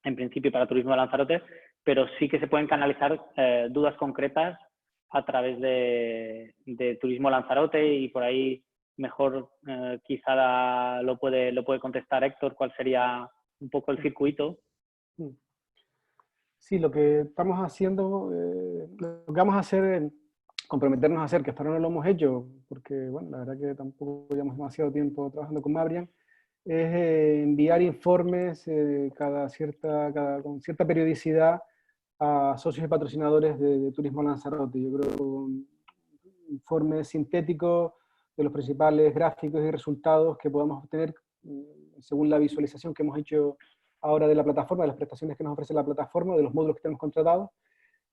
en principio para Turismo de Lanzarote, pero sí que se pueden canalizar dudas concretas a través de Turismo Lanzarote, y por ahí mejor quizá lo puede contestar Héctor, cuál sería un poco el circuito. Sí, lo que estamos haciendo, lo que vamos a hacer, comprometernos a hacer, que hasta ahora no lo hemos hecho, porque bueno, la verdad que tampoco llevamos demasiado tiempo trabajando con Mabrian, es enviar informes con cierta periodicidad a socios y patrocinadores de Turismo Lanzarote. Yo creo que un informe sintético de los principales gráficos y resultados que podamos obtener según la visualización que hemos hecho ahora de la plataforma, de las prestaciones que nos ofrece la plataforma, de los módulos que tenemos contratados,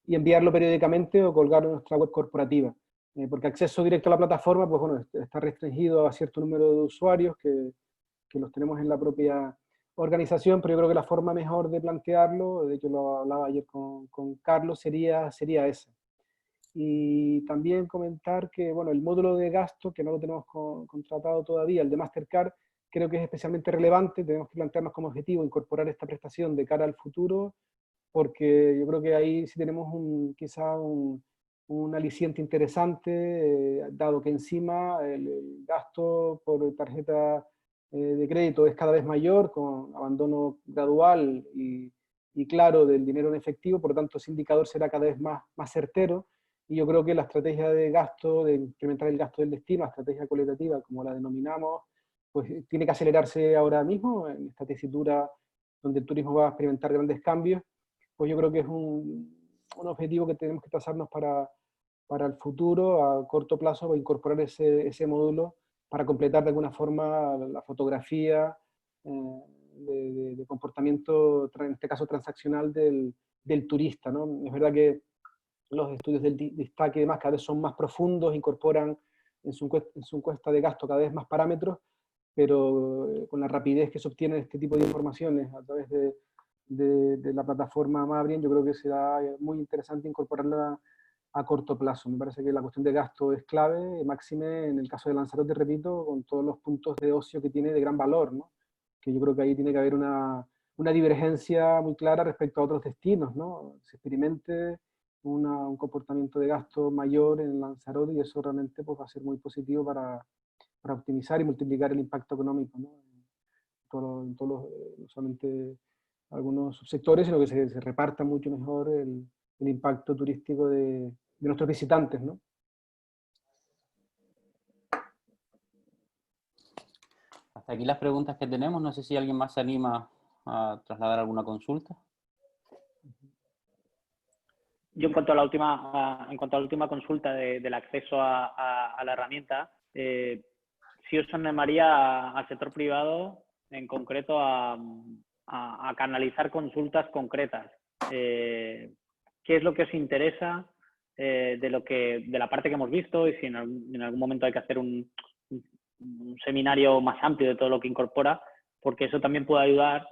y enviarlo periódicamente o colgarlo en nuestra web corporativa. Porque acceso directo a la plataforma, pues bueno, está restringido a cierto número de usuarios que los tenemos en la propia organización, pero yo creo que la forma mejor de plantearlo, de hecho lo hablaba ayer con Carlos, sería esa. Y también comentar que, bueno, el módulo de gasto, que no lo tenemos contratado todavía, el de Mastercard, creo que es especialmente relevante. Tenemos que plantearnos como objetivo incorporar esta prestación de cara al futuro, porque yo creo que ahí sí tenemos quizá un un aliciente interesante, dado que encima el gasto por tarjeta de crédito es cada vez mayor, con abandono gradual y claro del dinero en efectivo, por lo tanto ese indicador será cada vez más certero, y yo creo que la estrategia de gasto, de incrementar el gasto del destino, la estrategia cualitativa, como la denominamos, pues tiene que acelerarse ahora mismo, en esta tesitura donde el turismo va a experimentar grandes cambios, pues yo creo que es un objetivo que tenemos que trazarnos para el futuro, a corto plazo, para incorporar ese módulo para completar de alguna forma la fotografía de comportamiento, en este caso transaccional, del turista, ¿no? Es verdad que los estudios del destaque y demás cada vez son más profundos, incorporan en su encuesta de gasto cada vez más parámetros, pero con la rapidez que se obtiene este tipo de informaciones a través de la plataforma Mabrien, yo creo que será muy interesante incorporarla a corto plazo. Me parece que la cuestión de gasto es clave, máxime en el caso de Lanzarote, repito, con todos los puntos de ocio que tiene de gran valor, ¿no? Que yo creo que ahí tiene que haber una divergencia muy clara respecto a otros destinos, ¿no? Se experimente un comportamiento de gasto mayor en Lanzarote y eso realmente pues, va a ser muy positivo para optimizar y multiplicar el impacto económico, ¿no? En todos los, no solamente algunos subsectores, sino que se reparta mucho mejor el impacto turístico de nuestros visitantes, ¿no? Hasta aquí las preguntas que tenemos. No sé si alguien más se anima a trasladar alguna consulta. Yo en cuanto a la última consulta del acceso a la herramienta, sí os animaría al sector privado, en concreto, a canalizar consultas concretas. ¿Qué es lo que os interesa de la parte que hemos visto? Y si en algún momento hay que hacer un seminario más amplio de todo lo que incorpora, porque eso también puede ayudar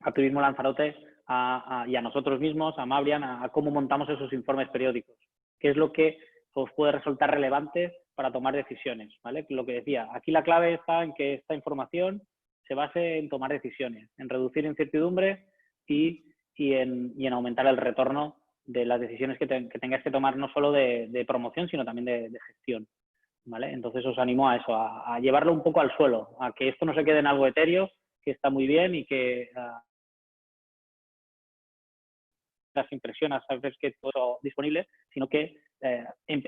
a Turismo Lanzarote y a nosotros mismos, a Mabrien, a cómo montamos esos informes periódicos. ¿Qué es lo que os puede resultar relevante para tomar decisiones? ¿Vale? Lo que decía, aquí la clave está en que esta información se base en tomar decisiones, en reducir incertidumbre y en aumentar el retorno de las decisiones que tengáis que tomar, no solo de promoción, sino también de gestión. ¿Vale? Entonces os animo a eso, a llevarlo un poco al suelo, a que esto no se quede en algo etéreo, que está muy bien y que las impresiones sabes que todo disponible, sino que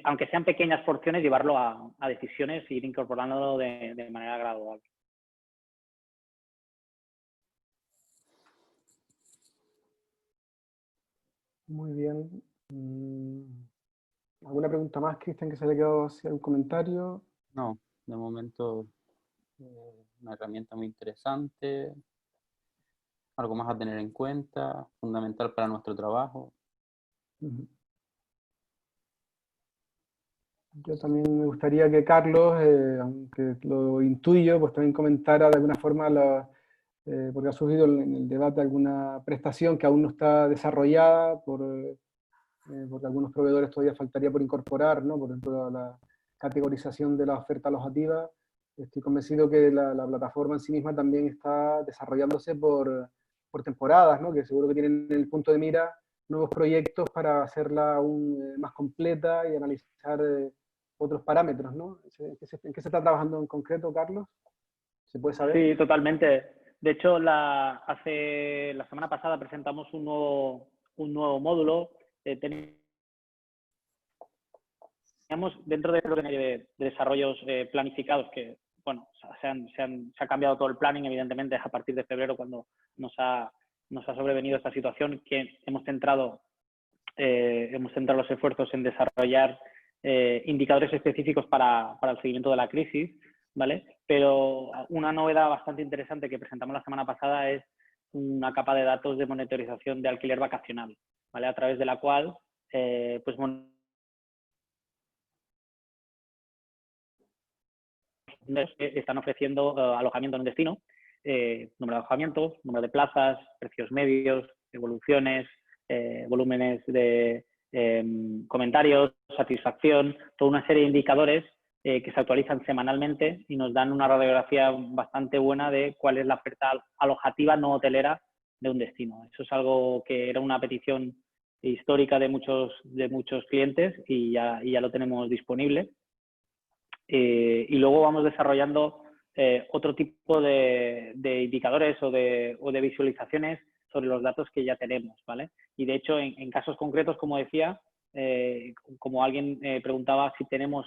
aunque sean pequeñas porciones, llevarlo a decisiones e ir incorporándolo de manera gradual. Muy bien. ¿Alguna pregunta más, Cristian, que se haya quedado hacia un comentario? No, de momento una herramienta muy interesante, algo más a tener en cuenta, fundamental para nuestro trabajo. Yo también me gustaría que Carlos, aunque lo intuyo, pues también comentara de alguna forma, porque ha surgido en el debate alguna prestación que aún no está desarrollada, porque algunos proveedores todavía faltaría por incorporar, ¿no? Por ejemplo, la categorización de la oferta alojativa. Estoy convencido que la plataforma en sí misma también está desarrollándose por temporadas, ¿no? Que seguro que tienen en el punto de mira nuevos proyectos para hacerla aún más completa y analizar otros parámetros, ¿no? ¿En qué se está trabajando en concreto, Carlos? ¿Se puede saber? Sí, totalmente. De hecho, la semana pasada presentamos un nuevo módulo. Teníamos dentro de desarrollos planificados que, bueno, se ha cambiado todo el planning, evidentemente, a partir de febrero, cuando nos ha sobrevenido esta situación, que hemos centrado los esfuerzos en desarrollar indicadores específicos para el seguimiento de la crisis, ¿vale? Pero una novedad bastante interesante que presentamos la semana pasada es una capa de datos de monitorización de alquiler vacacional, ¿vale? A través de la cual pues están ofreciendo alojamiento en un destino, número de alojamientos, número de plazas, precios medios, evoluciones, volúmenes de comentarios, satisfacción, toda una serie de indicadores que se actualizan semanalmente y nos dan una radiografía bastante buena de cuál es la oferta alojativa no hotelera de un destino. Eso es algo que era una petición histórica de muchos clientes y ya lo tenemos disponible. Y luego vamos desarrollando otro tipo de indicadores o de visualizaciones sobre los datos que ya tenemos, ¿vale? Y de hecho, en casos concretos, como decía, como alguien preguntaba si tenemos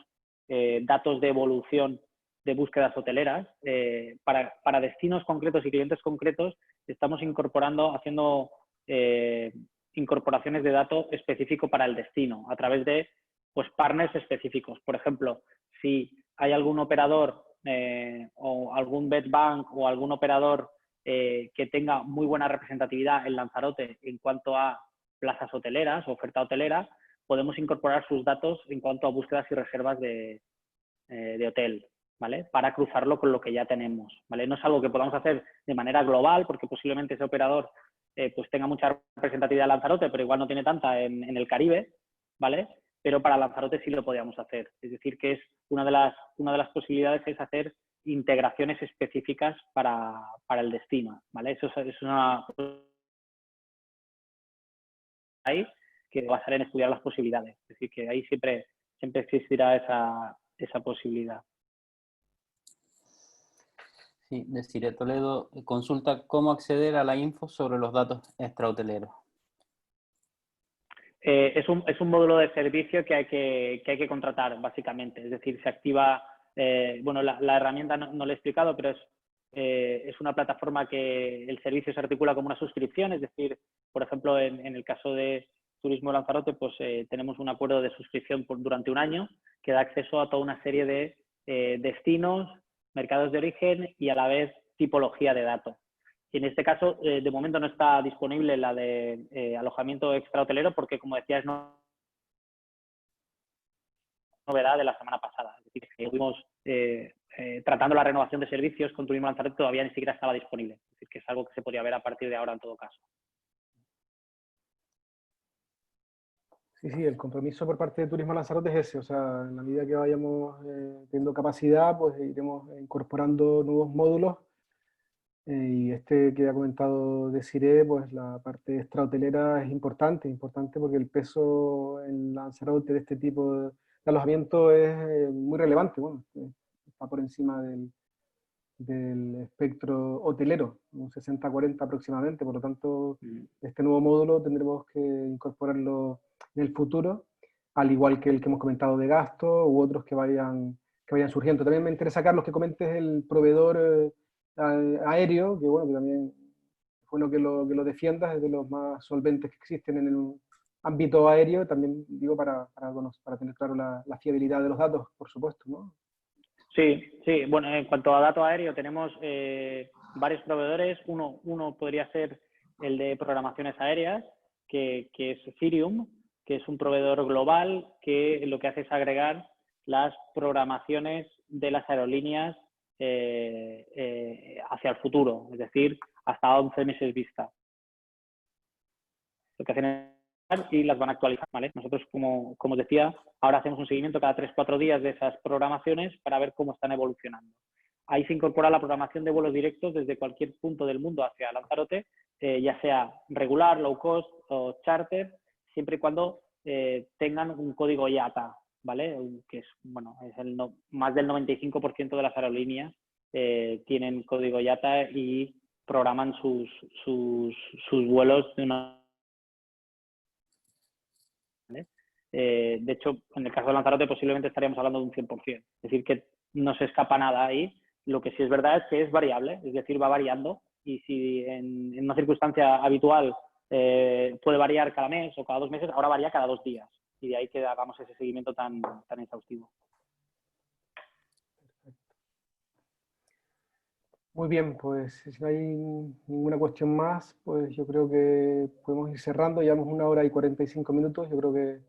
datos de evolución de búsquedas hoteleras, para destinos concretos y clientes concretos estamos haciendo incorporaciones de datos específico para el destino a través de pues, partners específicos. Por ejemplo, si hay algún operador o algún bedbank o algún operador que tenga muy buena representatividad en Lanzarote en cuanto a plazas hoteleras o oferta hotelera, podemos incorporar sus datos en cuanto a búsquedas y reservas de hotel, ¿vale? Para cruzarlo con lo que ya tenemos, ¿vale? No es algo que podamos hacer de manera global, porque posiblemente ese operador pues tenga mucha representatividad en Lanzarote, pero igual no tiene tanta en el Caribe, ¿vale? Pero para Lanzarote sí lo podíamos hacer. Es decir, que es una de las posibilidades es hacer integraciones específicas para el destino, ¿vale? Eso es una ahí que basar en estudiar las posibilidades. Es decir, que ahí siempre existirá esa posibilidad. Sí, Desiree Toledo consulta cómo acceder a la info sobre los datos extrahoteleros. Es un módulo de servicio que hay que contratar, básicamente. Es decir, se activa, bueno, la herramienta no lo he explicado, pero es una plataforma que el servicio se articula como una suscripción. Es decir, por ejemplo, en el caso de Turismo Lanzarote, pues tenemos un acuerdo de suscripción durante un año que da acceso a toda una serie de destinos, mercados de origen y a la vez tipología de datos. Y en este caso, de momento no está disponible la de alojamiento extrahotelero porque, como decía, es novedad de la semana pasada. Es decir, que estuvimos tratando la renovación de servicios con Turismo Lanzarote, todavía ni siquiera estaba disponible. Es decir, que es algo que se podría ver a partir de ahora en todo caso. Sí, sí, el compromiso por parte de Turismo Lanzarote es ese, o sea, en la medida que vayamos teniendo capacidad, pues iremos incorporando nuevos módulos y este que ha comentado Desiree, pues la parte extrahotelera es importante porque el peso en Lanzarote de este tipo de alojamiento es muy relevante, bueno, está por encima del espectro hotelero, un 60-40 aproximadamente, por lo tanto, este nuevo módulo tendremos que incorporarlo en el futuro, al igual que el que hemos comentado de gasto u otros que vayan surgiendo. También me interesa, Carlos, que comentes el proveedor aéreo, que bueno, que también es bueno que lo defiendas, es de los más solventes que existen en el ámbito aéreo, también digo para tener claro la fiabilidad de los datos, por supuesto, ¿no? Sí, bueno, en cuanto a datos aéreo tenemos varios proveedores. Uno podría ser el de programaciones aéreas, que es Cirium, que es un proveedor global que lo que hace es agregar las programaciones de las aerolíneas hacia el futuro, es decir, hasta 11 meses vista. Lo que hacen es y las van a actualizar, ¿vale? Nosotros, como os decía, ahora hacemos un seguimiento cada 3-4 días de esas programaciones para ver cómo están evolucionando. Ahí se incorpora la programación de vuelos directos desde cualquier punto del mundo hacia Lanzarote, ya sea regular, low cost o charter, siempre y cuando tengan un código IATA, ¿vale? Que es, bueno, es más del 95% de las aerolíneas tienen código IATA y programan sus vuelos de una... de hecho, en el caso de Lanzarote posiblemente estaríamos hablando de un 100%. Es decir, que no se escapa nada ahí. Lo que sí es verdad es que es variable, es decir, va variando. Y si en una circunstancia habitual puede variar cada mes o cada 2 meses, ahora varía cada 2 días. Y de ahí que hagamos ese seguimiento tan exhaustivo. Muy bien, pues si no hay ninguna cuestión más, pues yo creo que podemos ir cerrando. Llevamos 1 hora y 45 minutos. Yo creo que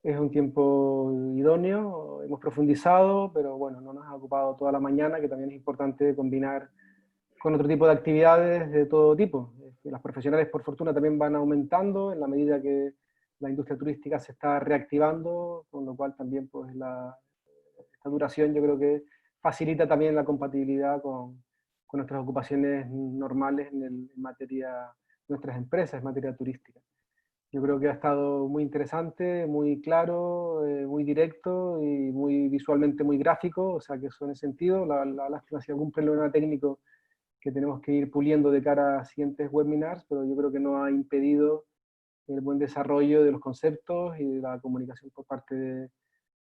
es un tiempo idóneo. Hemos profundizado, pero bueno, no nos ha ocupado toda la mañana, que también es importante combinar con otro tipo de actividades de todo tipo. Las profesionales, por fortuna, también van aumentando en la medida que la industria turística se está reactivando, con lo cual también pues esta duración yo creo que facilita también la compatibilidad con nuestras ocupaciones normales en materia, nuestras empresas en materia turística. Yo creo que ha estado muy interesante, muy claro, muy directo y muy visualmente muy gráfico, o sea que eso en ese sentido, la lástima si algún problema técnico que tenemos que ir puliendo de cara a siguientes webinars, pero yo creo que no ha impedido el buen desarrollo de los conceptos y de la comunicación por parte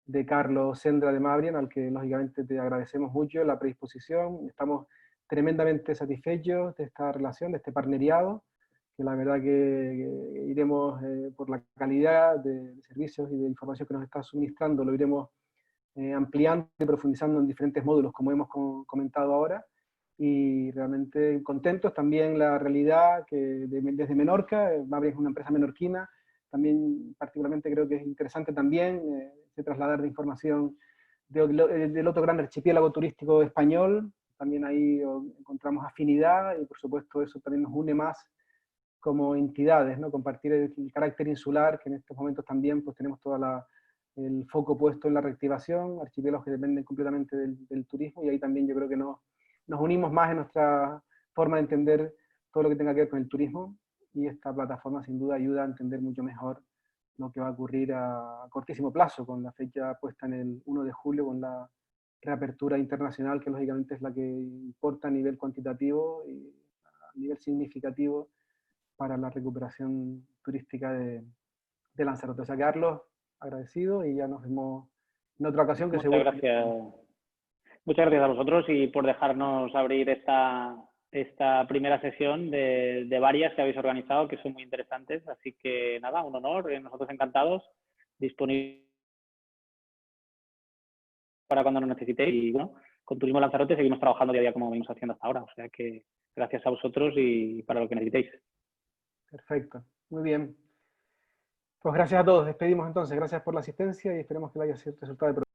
de Carlos Sendra de Mabrian, al que lógicamente te agradecemos mucho la predisposición. Estamos tremendamente satisfechos de esta relación, de este partenariado, que la verdad que iremos por la calidad de servicios y de información que nos está suministrando, lo iremos ampliando y profundizando en diferentes módulos, como hemos comentado ahora, y realmente contentos. También la realidad que desde Menorca, Mabrian es una empresa menorquina, también particularmente creo que es interesante también trasladar de información del otro gran archipiélago turístico español, también ahí encontramos afinidad y por supuesto eso también nos une más como entidades, ¿no? Compartir el carácter insular, que en estos momentos también pues tenemos todo el foco puesto en la reactivación, archipiélagos que dependen completamente del turismo, y ahí también yo creo que nos unimos más en nuestra forma de entender todo lo que tenga que ver con el turismo, y esta plataforma sin duda ayuda a entender mucho mejor lo que va a ocurrir a cortísimo plazo, con la fecha puesta en el 1 de julio, con la reapertura internacional, que lógicamente es la que importa a nivel cuantitativo y a nivel significativo para la recuperación turística de Lanzarote. O sea, Carlos, agradecido, y ya nos vemos en otra ocasión que Muchas seguro. gracias. Muchas gracias a vosotros y por dejarnos abrir esta primera sesión de varias que habéis organizado, que son muy interesantes. Así que nada, un honor, nosotros encantados, disponibles para cuando nos necesitéis. Y bueno, con Turismo Lanzarote seguimos trabajando día a día como venimos haciendo hasta ahora. O sea que gracias a vosotros y para lo que necesitéis. Perfecto, muy bien. Pues gracias a todos, despedimos entonces, gracias por la asistencia y esperemos que le haya sido resultado de